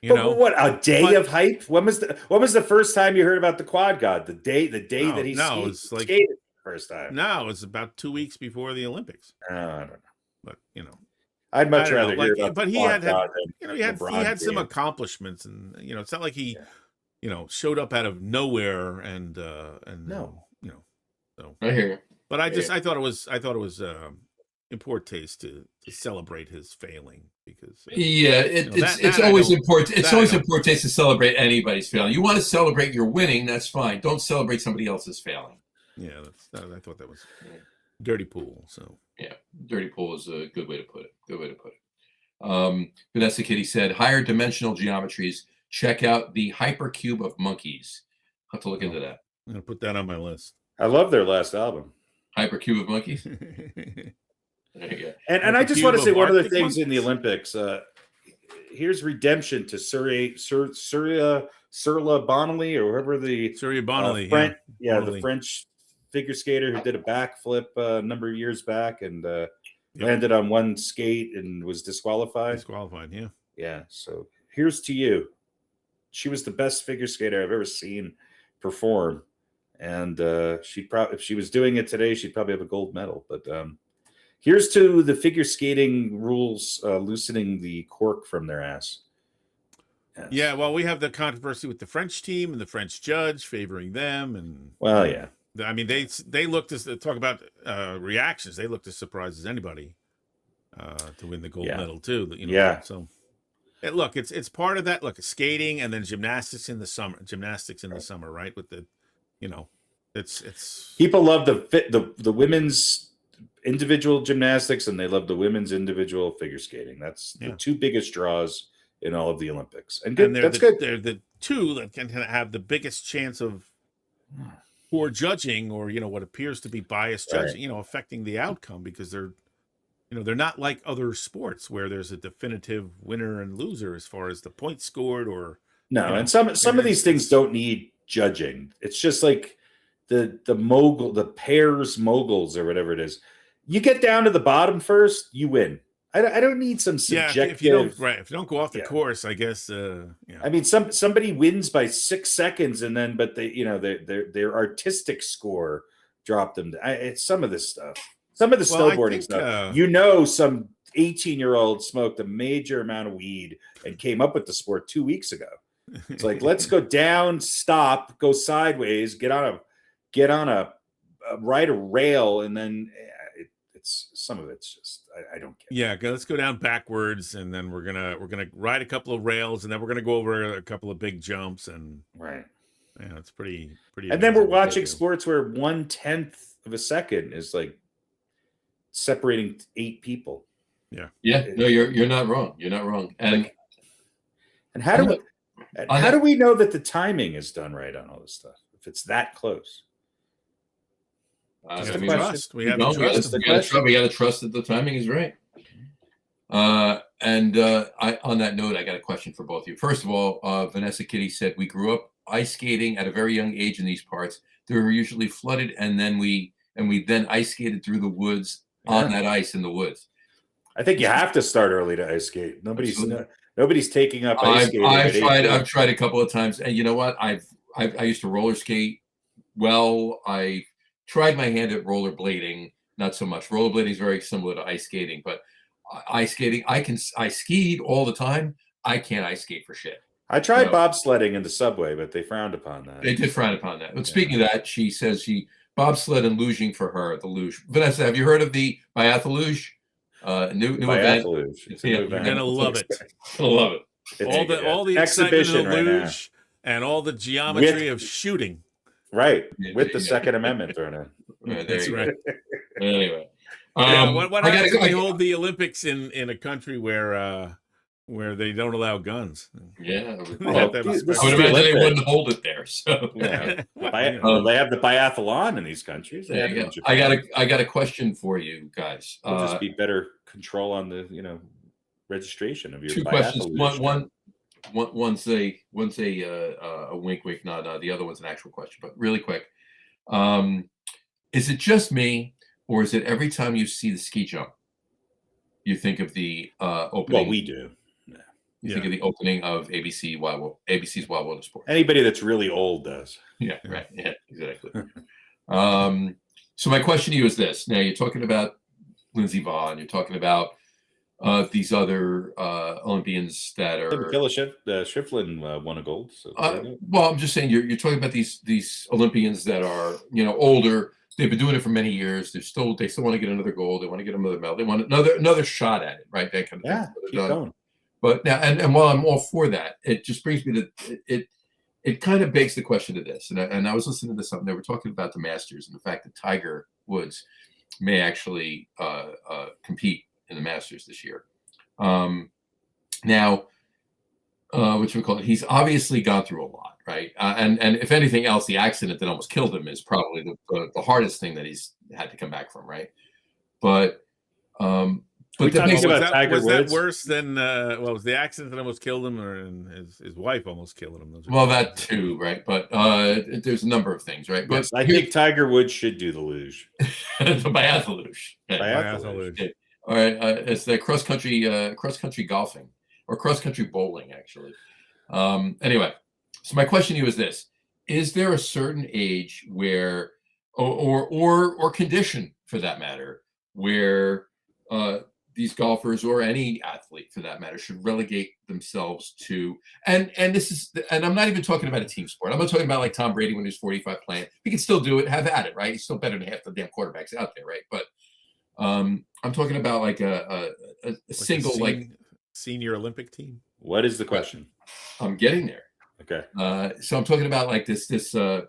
But what, a day of hype? When was the first time you heard about the Quad God? The day that he skated the first time. No, it's about 2 weeks before the Olympics. I don't know. But I'd much rather hear about. But the he Quad had God he had some accomplishments, and it's not like he showed up out of nowhere and no. So I hear you. But I thought it was in poor taste to celebrate his failing, because it's always important. It's always in poor taste to celebrate anybody's failing. You want to celebrate your winning, that's fine. Don't celebrate somebody else's failing. Yeah, I thought that was dirty pool. So yeah, dirty pool is a good way to put it. Vanessa Kitty said, higher dimensional geometries. Check out the Hypercube of Monkeys. I'll have to look into that. I'm gonna put that on my list. I love their last album. Hypercube of Monkeys. There you go. And I just want to say one of the things in the Olympics. Here's redemption to Surya Bonali, or whoever the Surya Bonali, the French figure skater who did a backflip a number of years back and landed on one skate and was disqualified. Yeah. So here's to you. She was the best figure skater I've ever seen perform. And if she was doing it today, she'd probably have a gold medal. But here's to the figure skating rules loosening the cork from their ass. Yes. Yeah, well, we have the controversy with the French team and the French judge favoring them, and I mean they looked as talk about reactions. They looked as surprised as anybody to win the gold medal too. So. Look, it's part of that. Look, skating and then gymnastics in the summer, right? With the, it's people love the women's individual gymnastics, and they love the women's individual figure skating. That's the two biggest draws in all of the Olympics, and good. That's good. They're the two that can have the biggest chance of poor judging, or what appears to be biased judging, affecting the outcome, because they're not like other sports where there's a definitive winner and loser as far as the points scored, or and some of these things don't need judging. It's just like the pairs moguls or whatever it is. You get down to the bottom first, you win. I don't need some subjective. If you don't go off the course, I guess. I mean, somebody wins by 6 seconds, and then but their artistic score dropped them. It's some of this stuff. Some of the snowboarding stuff. Some 18-year-old smoked a major amount of weed and came up with the sport 2 weeks ago. It's like, let's go down, stop, go sideways, get on a ride a rail, and then it's some of it's just I don't get. Yeah, let's go down backwards, and then we're gonna ride a couple of rails, and then we're gonna go over a couple of big jumps, and right. Yeah, it's pretty. And then we're watching sports where 1/10 of a second is like separating 8 people. Yeah. Yeah. No, you're not wrong. You're not wrong. And how do we know that the timing is done right on all this stuff if it's that close? We have to trust. We got to trust that the timing is right. On that note, I got a question for both of you. First of all, Vanessa Kitty said, we grew up ice skating at a very young age in these parts. They were usually flooded, and then we ice skated through the woods on that ice in the woods. I think you have to start early to ice skate. Nobody's taking up ice skating. I've tried a couple of times, and you know what? I used to roller skate. Well, I tried my hand at rollerblading, not so much. Rollerblading is very similar to ice skating, but ice skating, I skied all the time. I can't ice skate for shit. I tried bobsledding in the subway, but they frowned upon that. They did frown upon that. But speaking of that, she says she bobsled and luging for her, the luge. Vanessa, have you heard of the biathlon? New event. You're gonna love it. Gonna love it. All the exhibition of the luge and all the geometry of shooting. Right, with the Second Amendment thrown in. That's right. Anyway, what happens if we hold the Olympics in a country where they don't allow guns? Yeah, I would imagine they wouldn't hold it there. So they have the biathlon in these countries. There you go. I got a question for you guys. It'll just be better control on the registration of your 2 questions. One's a wink, nod. The other one's an actual question. But really quick, is it just me, or is it every time you see the ski jump, you think of the opening? Well, we do. You think of the opening of ABC's Wild World of Sport. Anybody that's really old does. Yeah, right. Yeah, exactly. So my question to you is this. Now, you're talking about Lindsey Vonn. You're talking about these other Olympians that are... Shiflin won a gold. So well, I'm just saying you're talking about these Olympians that are, older. They've been doing it for many years. They still want to get another gold. They want to get another medal. They want another shot at it, right? That kind of thing. Keep going. But now, and while I'm all for that, it just brings me to it kind of begs the question to this. And I was listening to something. They were talking about the Masters and the fact that Tiger Woods may actually compete in the Masters this year. Now, what you call it? He's obviously gone through a lot, right? And if anything else, the accident that almost killed him is probably the hardest thing that he's had to come back from, right? But was that worse than was the accident that almost killed him, or his wife almost killed him? Well, that too, right? But there's a number of things, right? Yes, I think Tiger Woods should do the luge, the biathlon luge. All right, it's the cross country golfing or cross country bowling, actually. Anyway, so my question to you is this: is there a certain age where, or condition for that matter, where these golfers or any athlete for that matter should relegate themselves to, and I'm not even talking about a team sport. I'm not talking about like Tom Brady when he was 45 playing. He can still do it, have at it, right? He's still better than half the damn quarterbacks out there, right? But I'm talking about like a single senior Olympic team. What is the question? I'm getting there. Okay. So I'm talking about like this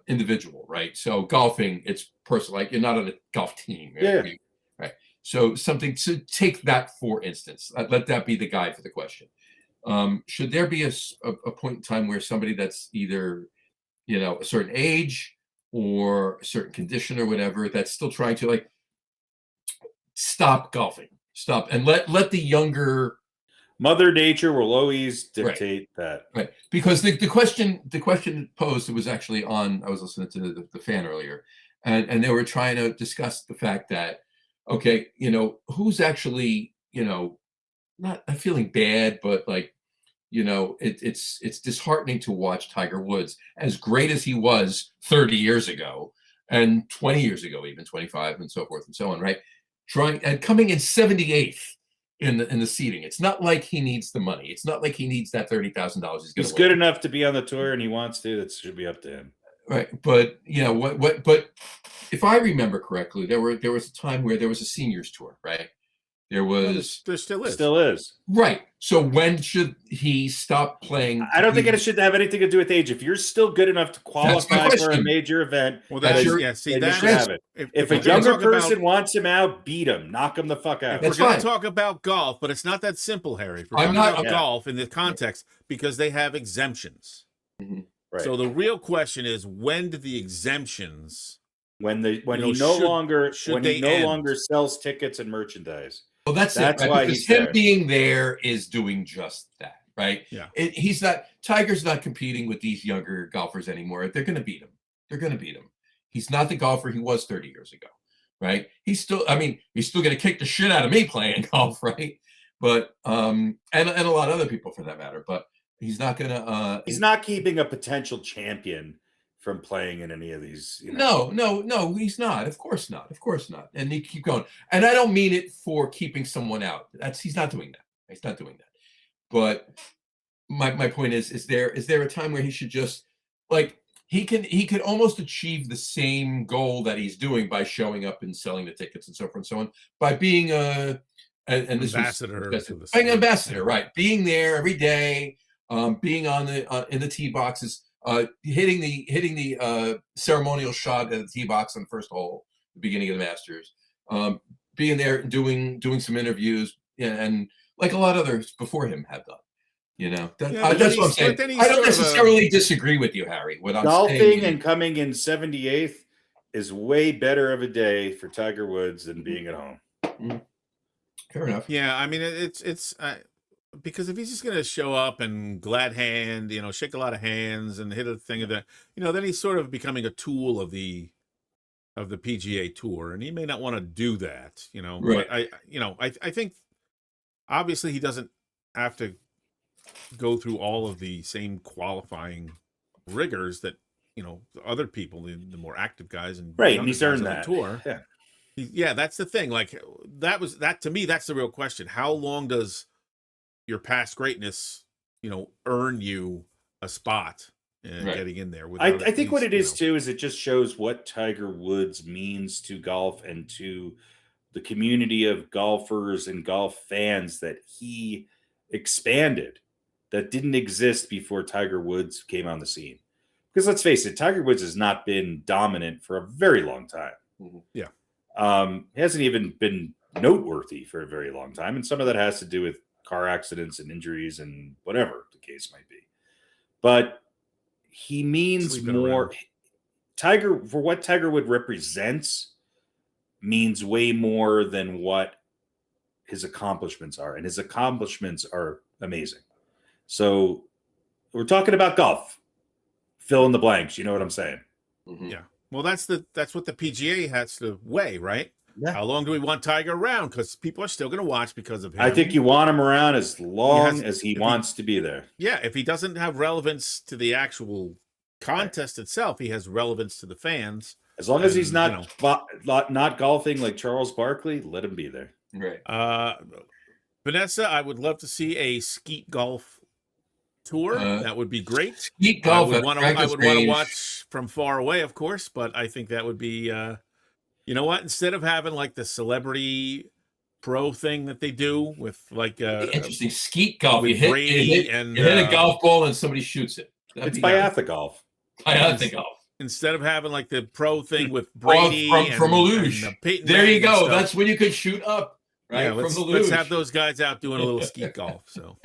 individual, right? So golfing, it's personal. Like you're not on a golf team, right? Yeah. Right. So something to take that for instance. Let that be the guide for the question. Should there be a point in time where somebody that's either a certain age or a certain condition or whatever that's still trying to like stop golfing, and let the younger Mother Nature will always dictate that, right? Because the question posed, it was actually on. I was listening to the fan earlier, and they were trying to discuss the fact that okay, who's actually not feeling bad, but like, it's disheartening to watch Tiger Woods, as great as he was 30 years ago and 20 years ago, even 25 and so forth and so on, right? Trying and coming in 78th in the seating. It's not like he needs the money. It's not like he needs that $30,000. He's good enough to be on the tour, and he wants to. That should be up to him. Right, but but if I remember correctly, there was a time where there was a seniors tour, right? There still is. Right. So when should he stop playing? I don't think it should have anything to do with age. If you're still good enough to qualify for a major event, well, that's it. If a younger person wants him out, beat him, knock him the fuck out. We're going to talk about golf, but it's not that simple, Harry. We're talking about golf in the context because they have exemptions. Mm-hmm. Right. So the real question is, when do the exemptions? When he no longer sells tickets and merchandise. Well, that's it, right? Why because him being there is doing just that, right? Yeah. Tiger's not competing with these younger golfers anymore. They're going to beat him. He's not the golfer he was 30 years ago, right? He's still going to kick the shit out of me playing golf, right? But and a lot of other people for that matter. But he's not going to. He's not keeping a potential champion from playing in any of these. No, he's not. Of course not. And they keep going. And I don't mean it for keeping someone out. He's not doing that. But my point is there a time where he should just, like, he could almost achieve the same goal that he's doing by showing up and selling the tickets and so forth and so on, by being an ambassador, right? Being there every day, being in the tee boxes. Hitting the ceremonial shot at the tee box on the first hole, the beginning of the Masters, being there and doing some interviews, and like a lot of others before him have done. That's what I'm saying. I don't necessarily disagree with you, Harry. What I'm golfing saying, and coming in 78th is way better of a day for Tiger Woods than being at home. Mm-hmm. Fair enough. Yeah, I mean it's. Because if he's just going to show up and glad hand, shake a lot of hands and hit a thing of that, then he's sort of becoming a tool of the PGA Tour, and he may not want to do that, Right. But I think obviously he doesn't have to go through all of the same qualifying rigors that other people, the more active guys, and right, and he's earned that tour. Yeah, that's the thing. Like that to me, that's the real question. How long does your past greatness, earn you a spot getting in there? I think what it is too is it just shows what Tiger Woods means to golf and to the community of golfers and golf fans that he expanded, that didn't exist before Tiger Woods came on the scene. Because let's face it, Tiger Woods has not been dominant for a very long time. Mm-hmm. Yeah, he hasn't even been noteworthy for a very long time, and some of that has to do with car accidents and injuries and whatever the case might be. But he means more. Tiger, for what Tiger Woods represents, means way more than what his accomplishments are. And his accomplishments are amazing. So we're talking about golf. Fill in the blanks. You know what I'm saying? Mm-hmm. Yeah. Well, that's what the PGA has to weigh, right? Yeah. How long do we want Tiger around? Because people are still going to watch because of him. I think you want him around as long as he wants to be there. Yeah, if he doesn't have relevance to the actual contest itself, he has relevance to the fans. As long as he's not golfing like Charles Barkley, let him be there. Right. Vanessa, I would love to see a skeet golf tour. That would be great. Skeet golf. I would want to watch from far away, of course, but I think that would be. You know what? Instead of having like the celebrity pro thing that they do with like interesting skeet golf, you hit a golf ball and somebody shoots it. It's biathlon golf. Instead of having like the pro thing with Brady from a luge. There you go. That's when you could shoot up. Right. Yeah, let's have those guys out doing a little skeet golf. So.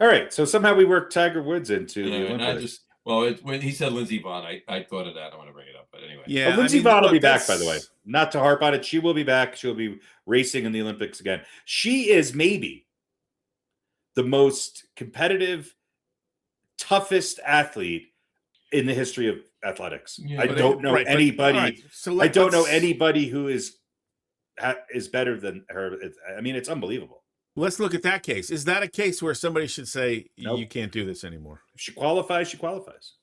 All right. So somehow we worked Tiger Woods into the Olympics. When he said Lindsey Vonn, I thought of that. I want to bring it up, but anyway. Yeah, Lindsey Vonn will be back, by the way. Not to harp on it, she will be back. She'll be racing in the Olympics again. She is maybe the most competitive, toughest athlete in the history of athletics. Yeah, I don't know anybody. Right. I don't know anybody who is better than her. I mean, it's unbelievable. Let's look at that case. Is that a case where somebody should say, Nope. you can't do this anymore? If she qualifies, she qualifies.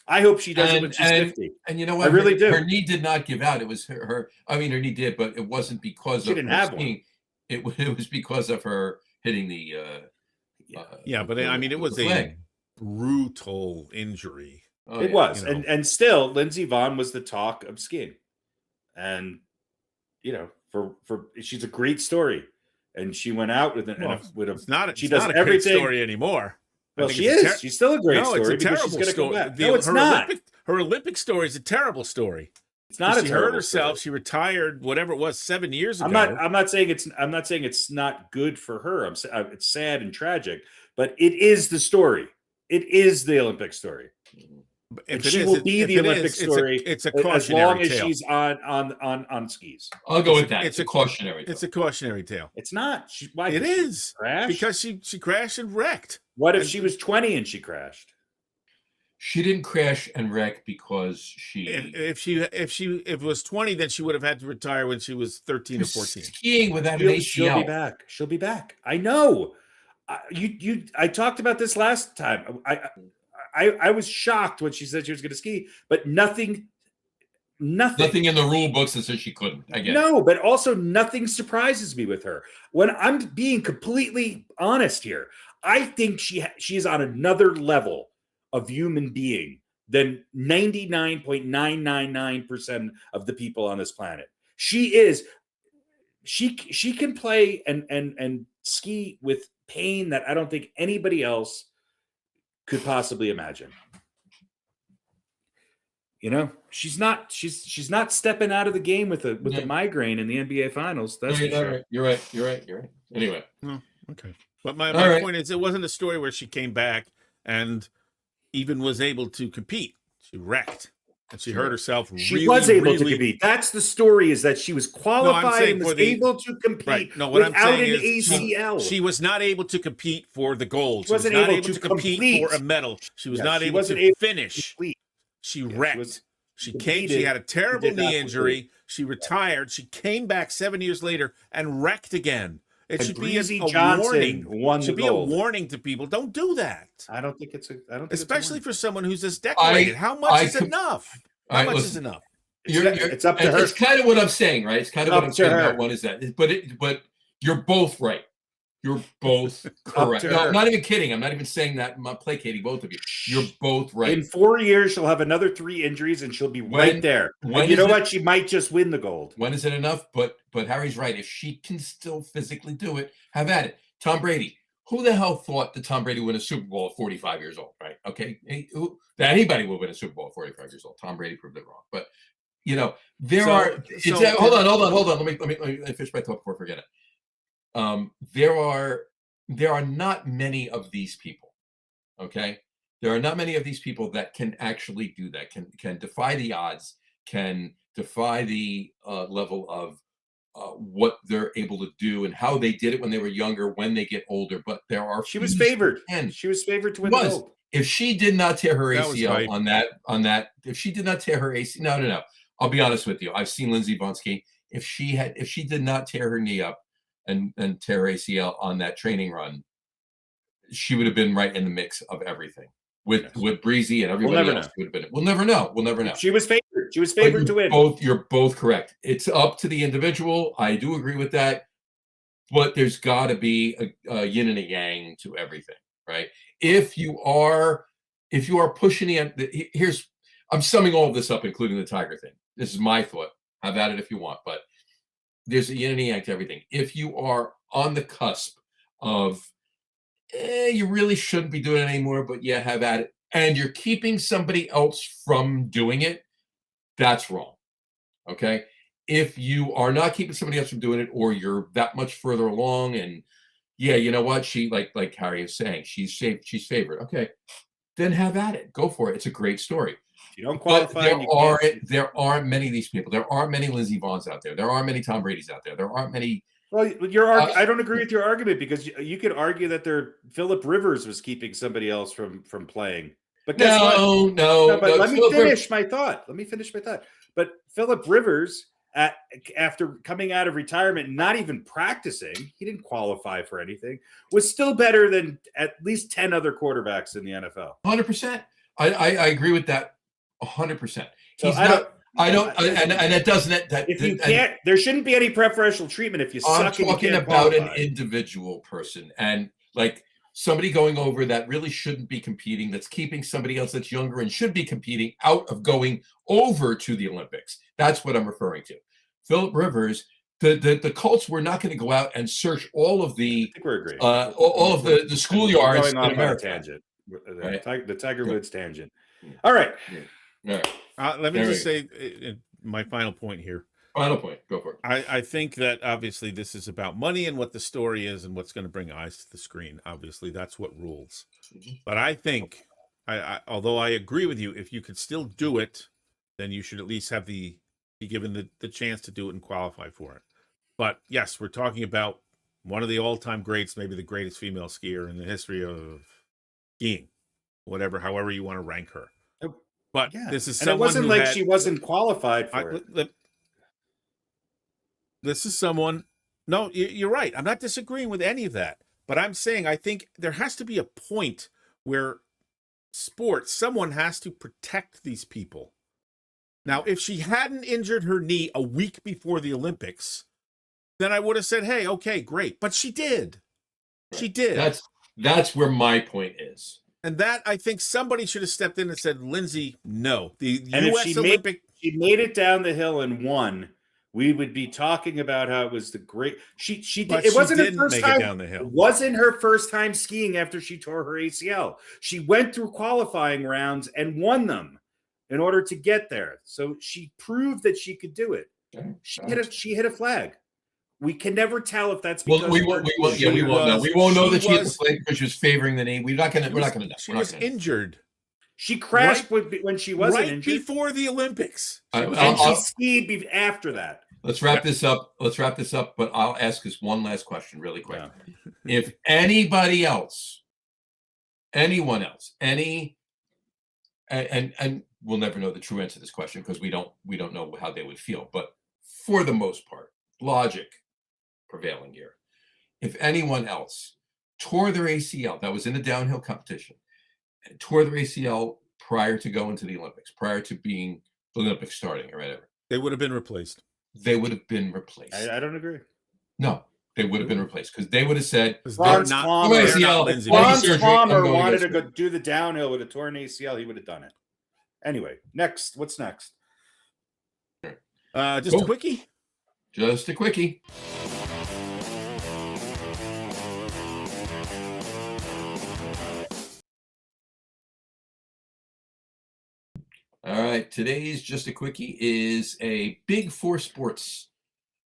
I hope she does it when she's 50. And you know what? I really do. Her knee did not give out. It was her I mean, her knee did, but it wasn't because She of didn't her have skiing. It was because of her hitting the But I mean, it was a leg. brutal injury. Oh, It yeah. was. You know. And still, Lindsey Vonn was the talk of skiing. And, you know, for she's a great story. And she went out with It's not she it's does not a everything. great story anymore. Well, she is. She's still a great No, story it's a because she's terrible going to story. come back. No, it's her not. Her Olympic story is a terrible story. It's not a She terrible hurt herself. story. She retired, whatever it was, 7 years ago. I'm not saying it's not good for her. It's sad and tragic, but it is the story. It is the Olympic story. And she will be the Olympic story. It's a as cautionary long as tale. she's on skis. I'll go with that. It's a cautionary. It's a cautionary tale. It's not. Why? It is crash because she crashed and wrecked. What if she was 20 and she crashed? She didn't crash and wreck because If it was 20, then she would have had to retire when she was 13 or 14. Skiing without an ACL. She'll be back. She'll be back. I know. I talked about this last time. I was shocked when she said she was going to ski, but nothing in the rule books that says she couldn't. I guess. No, but also nothing surprises me with her. When I'm being completely honest here, I think she is on another level of human being than 99.999% of the people on this planet. She is. She can play and ski with pain that I don't think anybody else could possibly imagine. You know, she's not stepping out of the game with a migraine in the NBA Finals. That's for sure. Right. You're right. Anyway. Oh, okay. But my right. point is, it wasn't a story where she came back and even was able to compete. She wrecked and she hurt herself. She was able to compete. That's the story, is that she was qualified and was able to compete without an ACL. She was not able to compete for the gold. She was not able to compete for a medal. She was not able to finish. She wrecked. She had a terrible knee injury. She retired. She came back 7 years later and wrecked again. It should be a warning. It should be a warning to people. Don't do that. I don't think it's especially for someone who's this decorated. How much is enough? How much is enough? It's up to her. It's kind of what I'm saying, right? It's kind of what I'm saying about one is that. But you're both right. You're both correct. No, I'm not even kidding. I'm not even saying that. I'm not placating both of you. You're both right. In 4 years, she'll have another 3 injuries, and she'll be right there. And you know what? She might just win the gold. When is it enough? But Harry's right. If she can still physically do it, have at it. Tom Brady. Who the hell thought that Tom Brady would win a Super Bowl at 45 years old, right? Okay. That anybody will win a Super Bowl at 45 years old. Tom Brady proved it wrong. But, you know, hold on. Let me finish my thought before I forget it. There are not many of these people. Okay. There are not many of these people that can actually do that, can defy the odds, can defy the level of what they're able to do and how they did it when they were younger, when they get older. But there are she was favored, and she was favored to win the gold. If she did not tear her ACL on that, if she did not tear her ACL, no. I'll be honest with you. I've seen Lindsey Vonn ski. If she did not tear her knee up and tear her ACL on that training run, she would have been right in the mix of everything with Breezy and everybody else. Would have been. We'll never know. She was favored. She was favored to win. You're both correct. It's up to the individual. I do agree with that, but there's got to be a yin and a yang to everything, right? If you are pushing I'm summing all of this up, including the Tiger thing. This is my thought. Have at it if you want, but there's a yin and a yang to everything. If you are on the cusp of you really shouldn't be doing it anymore, but yeah, have at it, and you're keeping somebody else from doing it, that's wrong. Okay. If you are not keeping somebody else from doing it, or you're that much further along, and yeah, you know what? She like Harry is saying, she's favored. Okay, then have at it. Go for it. It's a great story. You don't qualify. There aren't many of these people. There aren't many Lindsey Vonns out there. There aren't many Tom Bradys out there. There aren't many. Well, I don't agree with your argument, because you could argue that Philip Rivers was keeping somebody else from playing. But no. But let me finish my thought. But Philip Rivers after coming out of retirement, not even practicing, he didn't qualify for anything, was still better than at least 10 other quarterbacks in the NFL. 100%. I agree with that 100%. So He's and it doesn't. If you can't, there shouldn't be any preferential treatment if you suck. I'm talking about an individual person, and like somebody going over that really shouldn't be competing, that's keeping somebody else that's younger and should be competing out of going over to the Olympics. That's what I'm referring to. Phillip Rivers, the Colts were not going to go out and search all of the all of the schoolyards in America. Tangent. The Tiger Woods tangent. All right. Let me just say my final point here. Final point. Go for it. I think that obviously this is about money and what the story is and what's going to bring eyes to the screen. Obviously, that's what rules. But I think, although I agree with you, if you could still do it, then you should at least be given the chance to do it and qualify for it. But yes, we're talking about one of the all-time greats, maybe the greatest female skier in the history of skiing, however you want to rank her. But this is someone, and it wasn't like she wasn't qualified for it. This is someone. No, you're right. I'm not disagreeing with any of that. But I'm saying I think there has to be a point where someone has to protect these people. Now, if she hadn't injured her knee a week before the Olympics, then I would have said, "Hey, okay, great." But she did. Right. She did. That's where my point is. And that, I think somebody should have stepped in and said, "Lindsay, no." The and U.S. if Olympic. She made it down the hill and won, we would be talking about how it was the great. She did. It wasn't her first time down the hill. It wasn't her first time skiing after she tore her ACL. She went through qualifying rounds and won them in order to get there. So she proved that she could do it. She hit a flag. We can never tell if that's because we won't know. We won't know that she hit the flag because she was favoring the knee. We're not going to know. She was injured. She crashed when she wasn't injured before the Olympics, and she skied after that. Let's wrap this up. But I'll ask us one last question, really quick. Yeah. If anyone else, and we'll never know the true answer to this question because we don't know how they would feel. But for the most part, logic prevailing here. If anyone else tore their ACL, that was in the downhill competition, and tore their ACL prior to going to the Olympics, prior to being the Olympics starting or whatever, they would have been replaced. I don't agree. No, they would have been replaced because they would have said Franz Palmer wanted to go do the downhill with a torn ACL. He would have done it. Anyway, next. What's next? Just a quickie. Just a quickie. All right, today's Just a Quickie is a Big Four sports,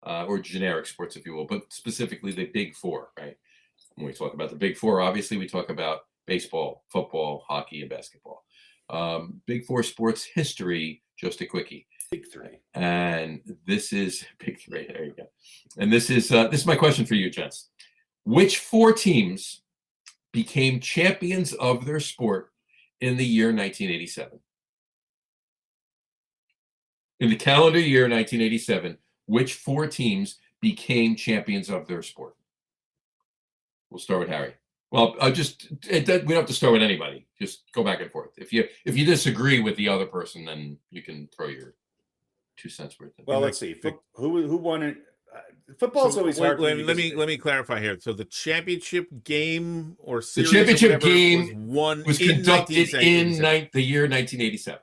or generic sports, if you will, but specifically the Big Four, right? When we talk about the Big Four, obviously we talk about baseball, football, hockey, and basketball. Big Four sports history, Just a Quickie. Big Three. And this is Big Three. There you go. And this is my question for you, gents. Which four teams became champions of their sport in the year 1987? In the calendar year 1987, which four teams became champions of their sport? We'll start with Harry. Well, we don't have to start with anybody. Just go back and forth. If you disagree with the other person, then you can throw your 2 cents worth. Well, let's see. Who won it? Football's always hard. Let me clarify here. So the championship game or series, the championship game was conducted in the year 1987.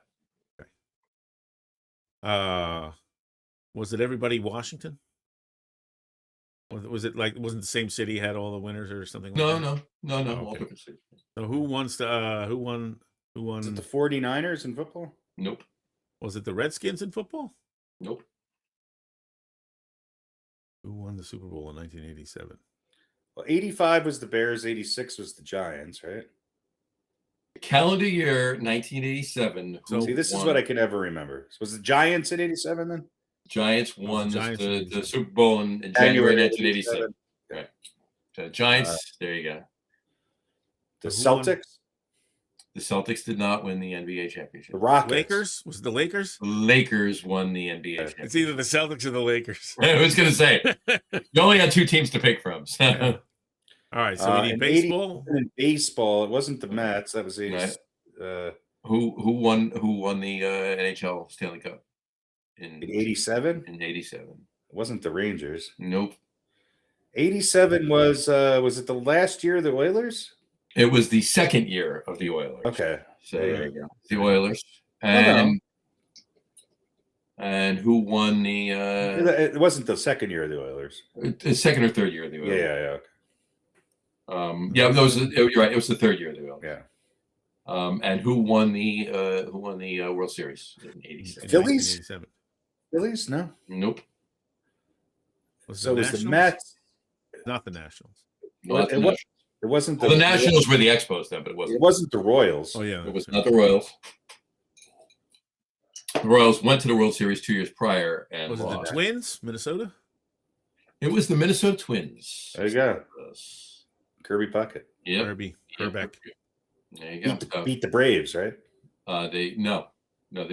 Was it everybody Washington? Was it like, wasn't the same city had all the winners or something like that? No. All different cities. So who won? Was it the 49ers in football? Nope. Was it the Redskins in football? Nope. Who won the Super Bowl in 1987? Well, 85 was the Bears, 86 was the Giants, right? Calendar year 1987. So see, this is what I can never remember. Was the Giants in 87 then? Giants won the Super Bowl in January 1987. Right. The Giants, there you go. The Celtics? The Celtics did not win the NBA championship. The Rockets. Lakers? Was it the Lakers? Lakers won the NBA championship. It's either the Celtics or the Lakers. I was going to say, you only had 2 teams to pick from. So. Yeah. All right, so we need baseball. In baseball, it wasn't the Mets. That was Right. Who won the NHL Stanley Cup in 87? In 87. It wasn't the Rangers. Nope. 87 was it the last year of the Oilers? It was the second year of the Oilers. Okay. So there you go. The Oilers. And who won the it wasn't the second year of the Oilers. The second or third year of the Oilers. Yeah. You're right. It was the third year of the Oilers. Yeah. And who won the World Series in 87? Phillies? Phillies? No. Nope. So it was the Mets. Not the Nationals. It wasn't the Nationals were the Expos then, but it wasn't. It wasn't the Royals. Oh yeah. It was not the Royals. The Royals went to the World Series 2 years prior and was it the Twins, Minnesota? It was the Minnesota Twins. There you go. Kirby Puckett. Yeah. Kirby. Herbeck. There you go. Beat the Braves, right? They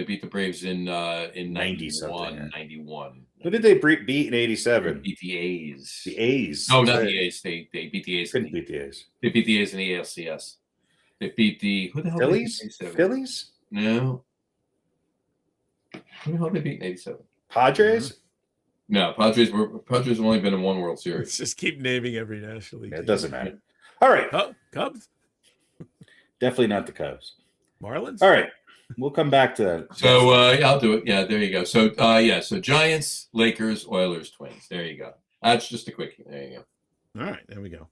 beat the Braves in 91. 91. Who did they beat in 87? They beat the A's. The A's. No, not the A's. They beat the A's. Couldn't beat the A's. They beat the A's in the ALCS. They beat the who the hell? Phillies? No. Who the hell did they beat in 87? Padres? No, Padres have only been in 1 World Series. Let's just keep naming every National League. It doesn't matter. All right. Oh, Cubs? Definitely not the Cubs. Marlins? All right. We'll come back to that. So I'll do it. Yeah, there you go. So so Giants, Lakers, Oilers, Twins. There you go. That's just a quickie. There you go. All right, there we go.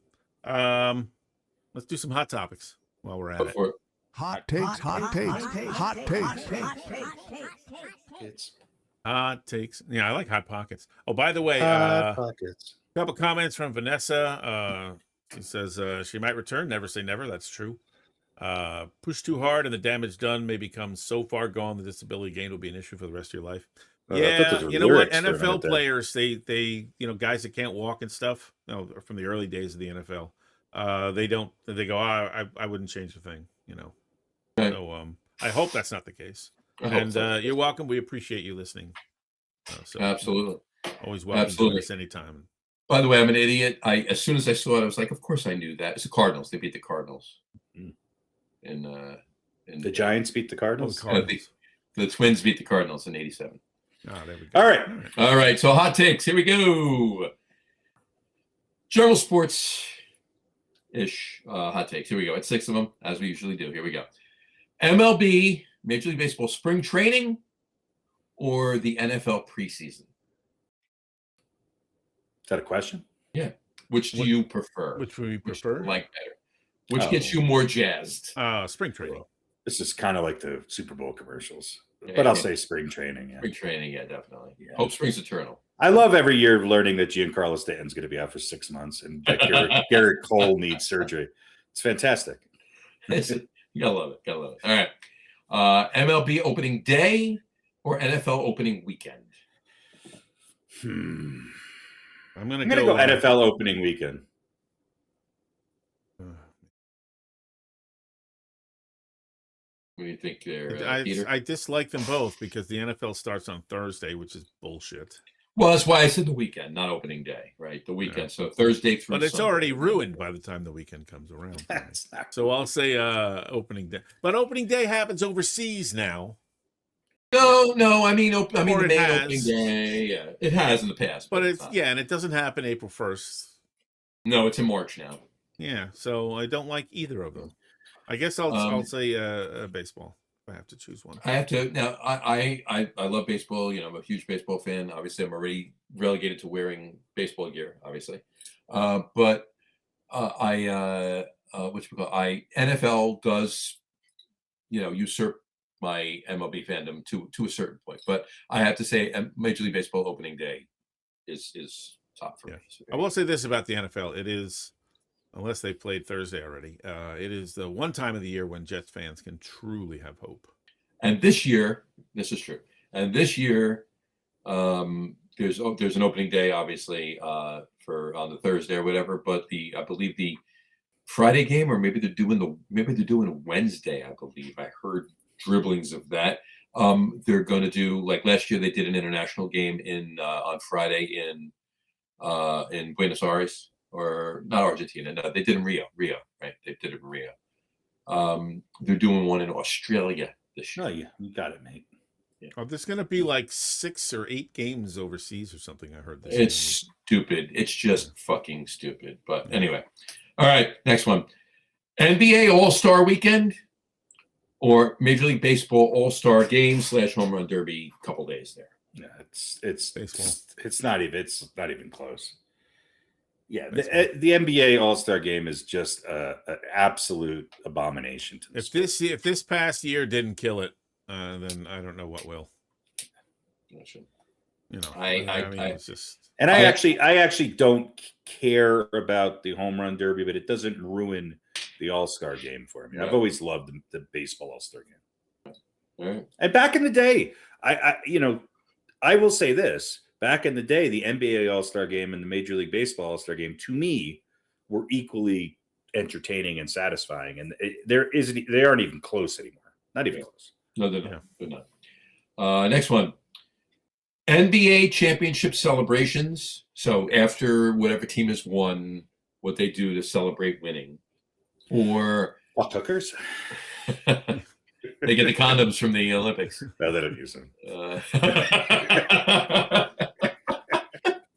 Let's do some hot topics while we're at it. Hot takes. Hot takes. Yeah, I like hot pockets. Oh, by the way, pockets. A couple comments from Vanessa. She says she might return. Never say never. That's true. Push too hard and the damage done may become so far gone the disability gain will be an issue for the rest of your life. Yeah, you know what? NFL players, they guys that can't walk and stuff, from the early days of the NFL, they go, I wouldn't change a thing, Okay. So I hope that's not the case. And you're welcome. We appreciate you listening. So absolutely. Always welcome to join us anytime. By the way, I'm an idiot. As soon as I saw it, I was like, of course I knew that. It's the Cardinals. They beat the Cardinals. In the Giants beat the Cardinals. The Twins beat the Cardinals in 87. Oh, there we go. All right. So hot takes. Here we go. General sports ish hot takes. Here we go. It's 6 of them, as we usually do. Here we go. MLB, Major League Baseball spring training, or the NFL preseason? Is that a question? Yeah. Which do you prefer? Which would you prefer? Like better? Which gets you more jazzed? Spring training. This is kind of like the Super Bowl commercials, but I'll say spring training. Yeah. Spring training, yeah, definitely. Yeah. Hope springs eternal. I love every year learning that Giancarlo Stanton's going to be out for 6 months and that Garrett Cole needs surgery. It's fantastic. You gotta love it. All right. MLB opening day or NFL opening weekend? I'm gonna go NFL opening weekend. What do you think there, Peter? I dislike them both because the NFL starts on Thursday, which is bullshit. Well, that's why I said the weekend, not opening day, right? The weekend. Yeah. So Thursday through But it's Sunday. Already ruined by the time the weekend comes around. That's not so I'll say opening day. But opening day happens overseas now. No. I mean the main opening day. Yeah, it has in the past. But and it doesn't happen April 1st. No, it's in March now. Yeah, so I don't like either of them. I guess I'll say baseball. If I have to choose one. I have to now. I love baseball. I'm a huge baseball fan. Obviously, I'm already relegated to wearing baseball gear. Obviously, but NFL does, usurp my MLB fandom to a certain point. But I have to say, Major League Baseball opening day is top for me. I will say this about the NFL: it is. Unless they played Thursday already, it is the one time of the year when Jets fans can truly have hope. And this year, this is true. And this year, there's an opening day, obviously, for on the Thursday or whatever. But I believe the Friday game, or maybe they're doing Wednesday. I believe I heard dribblings of that. They're going to do, like last year they did an international game on Friday in Buenos Aires, or not Argentina. No, they did in Rio, right? They did it in Rio. They're doing one in Australia this year. Oh, yeah, you got it, mate. Yeah. Oh, there's going to be like 6 or 8 games overseas or something. I heard this. It's stupid. It's just fucking stupid. But anyway, all right, next one. NBA All-Star Weekend or Major League Baseball All-Star Game / Home Run Derby. Couple days there. Yeah, it's baseball. It's not even close. Yeah, the NBA All-Star Game is just an absolute abomination to this. If this past year didn't kill it, then I don't know what will. Gotcha. You know, I mean, it's just. And I actually don't care about the Home Run Derby, but it doesn't ruin the All-Star Game for me. Yeah. I've always loved the baseball All-Star Game. All right. And back in the day, I will say this. Back in the day, the NBA All-Star Game and the Major League Baseball All-Star Game, to me, were equally entertaining and satisfying. And they aren't even close anymore. Not even close. No, they're not. They're not. Next one. NBA championship celebrations. So after whatever team has won, what they do to celebrate winning. Or fuck hookers. They get the condoms from the Olympics. No, they don't use them.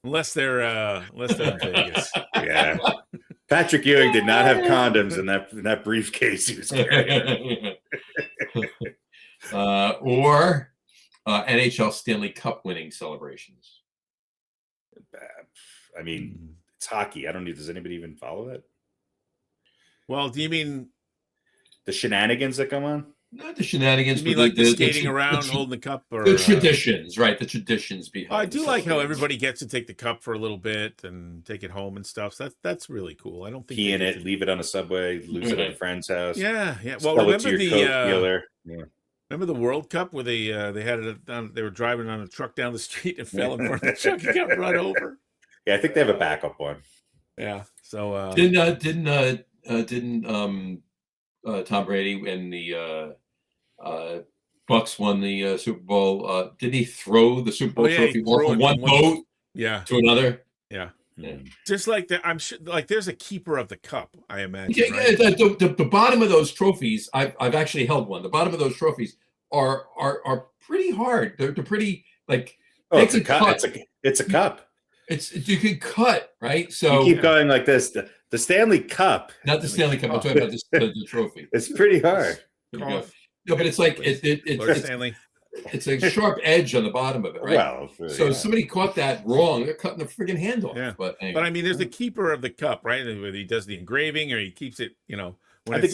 Unless they're in Vegas. Yeah. Patrick Ewing did not have condoms in that briefcase he was carrying. Or NHL Stanley Cup winning celebrations. I mean, it's hockey. I don't know. Does anybody even follow that? Well, do you mean the shenanigans that come on? Not the shenanigans, you mean like the skating around, holding the cup, or the traditions, right? The traditions behind. I do like how everybody gets to take the cup for a little bit and take it home and stuff. So that's really cool. I don't think pee in it, leave it on a subway, lose it at a friend's house. Yeah. Well, remember remember the World Cup where they had it on, they were driving on a truck down the street and fell in front of the truck and got run over. Yeah, I think they have a backup one. Yeah. So didn't Tom Brady and the Bucks won the Super Bowl? Did he throw the Super Bowl trophy from one boat to another? Yeah. Just like that, I'm sure. Like there's a keeper of the cup, I imagine. Yeah, right? The bottom of those trophies, I've actually held one. The bottom of those trophies are pretty hard. They're pretty like. Oh, it's a cup. It's a cup. You can cut, right? So you keep going like this. The Stanley Cup, not the Stanley Cup. I'm talking about the trophy. It's pretty hard. No, but it's like it's a sharp edge on the bottom of it, right? Well, so somebody caught that wrong. They're cutting the friggin' hand off. Yeah. But anyway. But I mean, there's the keeper of the cup, right? Whether he does the engraving or he keeps it, when I think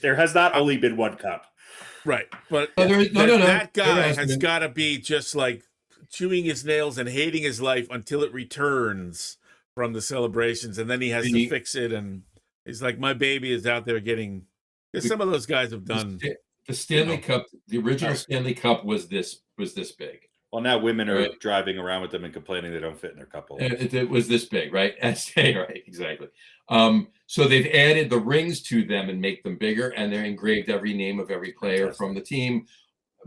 there has not only been one cup, right? But no. That guy has got to be just like chewing his nails and hating his life until it returns from the celebrations, and then he has to fix it. And he's like, my baby is out there getting. Because some of those guys have done. The Stanley Cup, the original Stanley Cup was this big. Well, now women are driving around with them and complaining they don't fit in their cup holders. It was this big, right? Right, exactly. So they've added the rings to them and make them bigger, and they're engraved every name of every player from the team.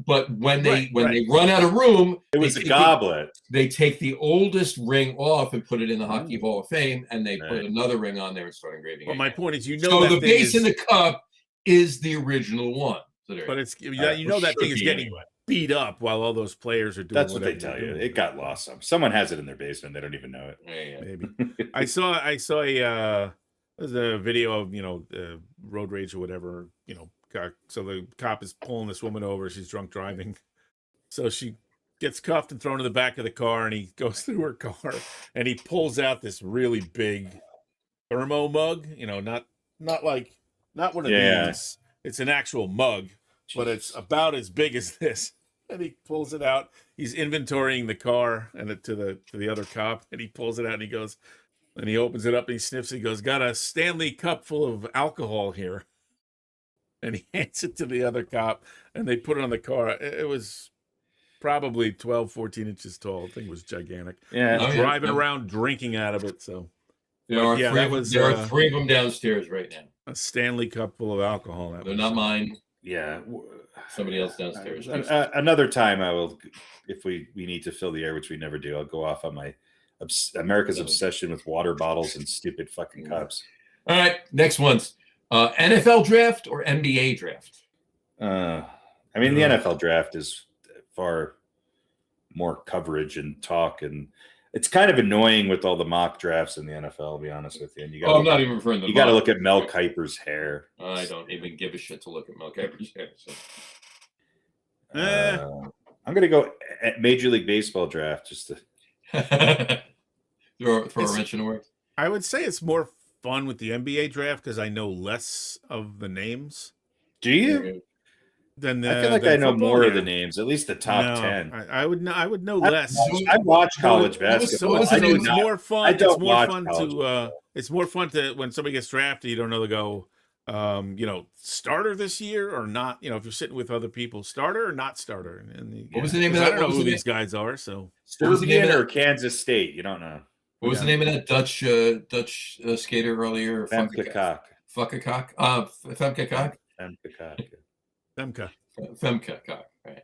But when they run out of room, it was a goblet. They take the oldest ring off and put it in the Hockey Hall of Fame, and they put another ring on there and start engraving. Well, my point is, so the base in the cup is the original one. But it's that thing is getting beat up while all those players are doing. That's what they tell you. It got lost. Someone has it in their basement. They don't even know it. Yeah. Maybe. I saw a video of road rage or whatever. So the cop is pulling this woman over. She's drunk driving. So she gets cuffed and thrown to the back of the car, and he goes through her car and he pulls out this really big thermo mug. Not one of these. It's an actual mug. But it's about as big as this, and he pulls it out. He's inventorying the car and to the other cop, and he pulls it out and he goes, and he opens it up and he sniffs it. He goes, "Got a Stanley Cup full of alcohol here," and he hands it to the other cop, and they put it on the car. It was probably 12, 14 inches tall. The thing was gigantic. Yeah, driving around drinking out of it. So There are yeah, three. that was There are three of them downstairs right now. a Stanley Cup full of alcohol. They're not mine. Yeah. Somebody else downstairs. Another time I will, if we need to fill the air, which we never do, I'll go off on my America's obsession with water bottles and stupid fucking cups. All right, next one's NFL draft or NBA draft? I mean, the NFL draft is far more coverage and talk, and it's kind of annoying with all the mock drafts in the NFL, to be honest with you. And you got I'm not even referring to you got to look at Mel Kiper's hair. I don't even give a shit to look at Mel Kiper's hair. So. I'm going to go at Major League Baseball draft just to throw a wrench in the works. I would say it's more fun with the NBA draft because I know less of the names. Do you? Than I feel like I know more of the names, at least the top 10. I would know less. I watch college basketball. It's more fun. It's more fun to when somebody gets drafted, you don't know to go, starter this year or not. If you're sitting with other people, starter or not starter. What was the name of that? I don't know who these guys are. So Sturgeon or Kansas State, you don't know. What was the name of that Dutch skater earlier? Femke Kok. Femke Kok. Femke Kok. Right.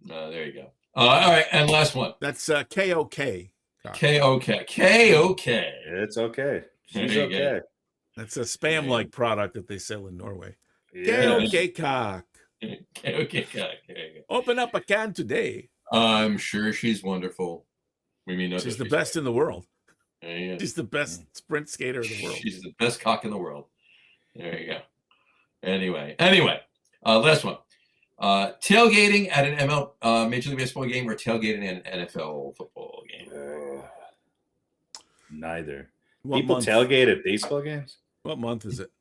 There you go. All right, and last one. That's KOK. KOK. It's okay. She's okay. Go. That's a spam-like product that they sell in Norway. Yeah. KOK Kok. KOK Kok. Open up a can today. I'm sure she's wonderful. We mean she's the best in the world. Yeah. She's the best sprint skater in the world. She's the best cock in the world. There you go. Anyway, last one. Tailgating at an Major League Baseball game or tailgating at an NFL football game? Neither. What People month? Tailgate at baseball games? What month is it?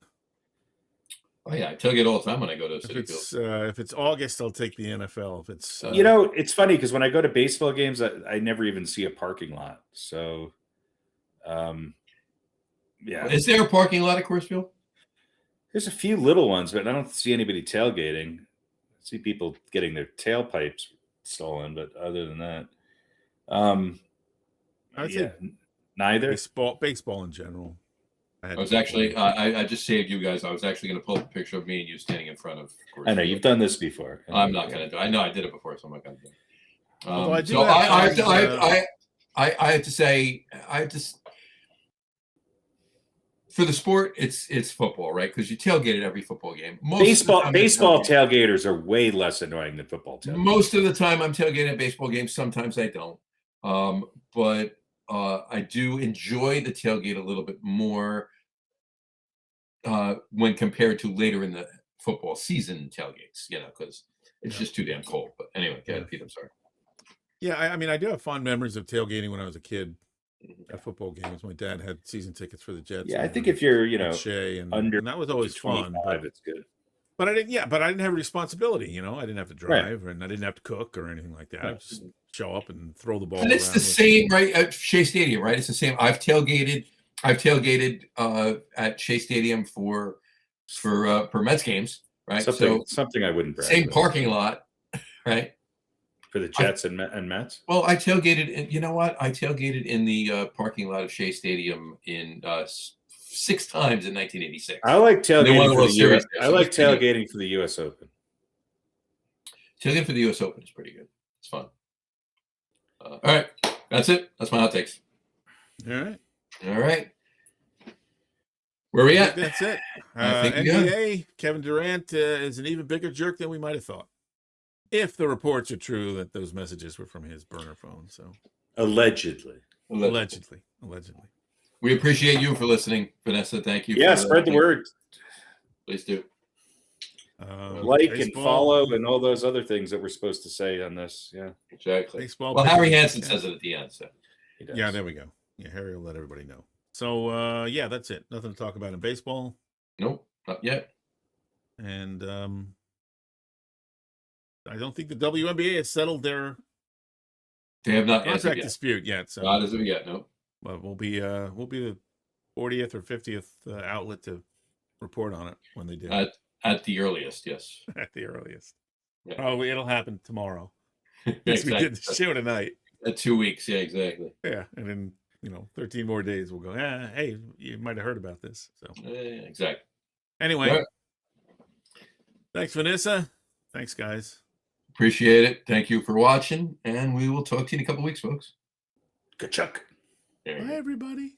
Oh yeah, I tailgate all the time when I go to City Field. If it's August, I'll take the NFL. If it's it's funny because when I go to baseball games, I never even see a parking lot. So, yeah. Is there a parking lot at Coors Field? There's a few little ones, but I don't see anybody tailgating. I see people getting their tailpipes stolen, but other than that, I would say neither. Baseball in general. I was actually, I just saved you guys. I was actually going to pull up a picture of me and you standing in front of Coors I know Field. you've done this before. I'm not going to do it. I know I did it before, so I'm not going to do it. So I have to say, for the sport, it's football, right? Because you tailgate at every football game. Baseball tailgaters are way less annoying than football tailgaters. Most of the time, I'm tailgating at baseball games. Sometimes I don't, but I do enjoy the tailgate a little bit more when compared to later in the football season tailgates. Because it's just too damn cold. But anyway, go ahead, Pete. I'm sorry. Yeah, I mean, I do have fond memories of tailgating when I was a kid. At football games, my dad had season tickets for the Jets. Yeah, I think if you're, Shea and that was always fun. But it's good. But I didn't. Yeah, but I didn't have a responsibility. I didn't have to drive, and I didn't have to cook or anything like that. I just show up and throw the ball. And it's the same, right? At Shea Stadium, right? It's the same. I've tailgated at Shea Stadium for Mets games, right? Something I wouldn't brag same about. Parking lot, right? For the Jets and Mets? Well, I tailgated, you know what? I tailgated in the parking lot of Shea Stadium in 6 times in 1986. I like tailgating for the series. I like tailgating for the U.S. Open. Tailgating for the U.S. Open is pretty good. It's fun. All right. That's it. That's my hot takes. All right. Where are we at? That's it. I think NBA, Kevin Durant is an even bigger jerk than we might have thought. If the reports are true that those messages were from his burner phone. So Allegedly. We appreciate you for listening, Vanessa. Thank you. Yeah, spread the word. Please do. Like and follow and all those other things that we're supposed to say on this. Yeah, exactly. Baseball. Well, Harry Hansen says it at the end. So yeah, there we go. Yeah, Harry will let everybody know. So yeah, that's it. Nothing to talk about in baseball. Nope, not yet. And I don't think the WNBA has settled their they have not contract dispute yet. So not as of yet, no. But we'll be the 40th or 50th outlet to report on it when they do. At the earliest, yes. At the earliest. Yeah. Oh, it'll happen tomorrow. Exactly. We did the show tonight. At 2 weeks, yeah, exactly. Yeah, and then 13 more days, we'll go, hey, you might have heard about this. So exactly. Anyway, right. Thanks, Vanessa. Thanks, guys. Appreciate it. Thank you for watching, and we will talk to you in a couple weeks, folks. Good chuck. Bye, everybody.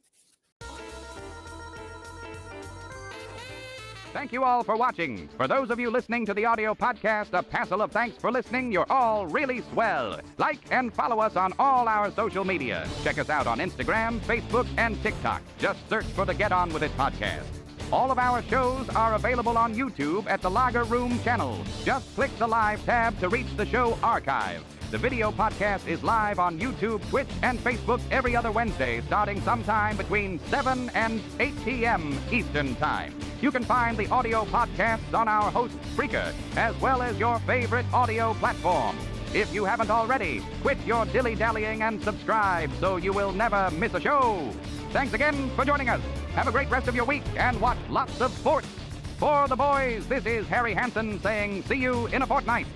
Thank you all for watching. For those of you listening to the audio podcast, a passel of thanks for listening. You're all really swell. Like and follow us on all our social media. Check us out on Instagram, Facebook, and TikTok. Just search for the Get On With It podcast. All of our shows are available on YouTube at the Lager Room channel. Just click the live tab to reach the show archive. The video podcast is live on YouTube, Twitch, and Facebook every other Wednesday, starting sometime between 7 and 8 p.m. Eastern Time. You can find the audio podcasts on our host, Spreaker, as well as your favorite audio platform. If you haven't already, quit your dilly-dallying and subscribe so you will never miss a show. Thanks again for joining us. Have a great rest of your week and watch lots of sports. For the boys, this is Harry Hansen saying see you in a fortnight.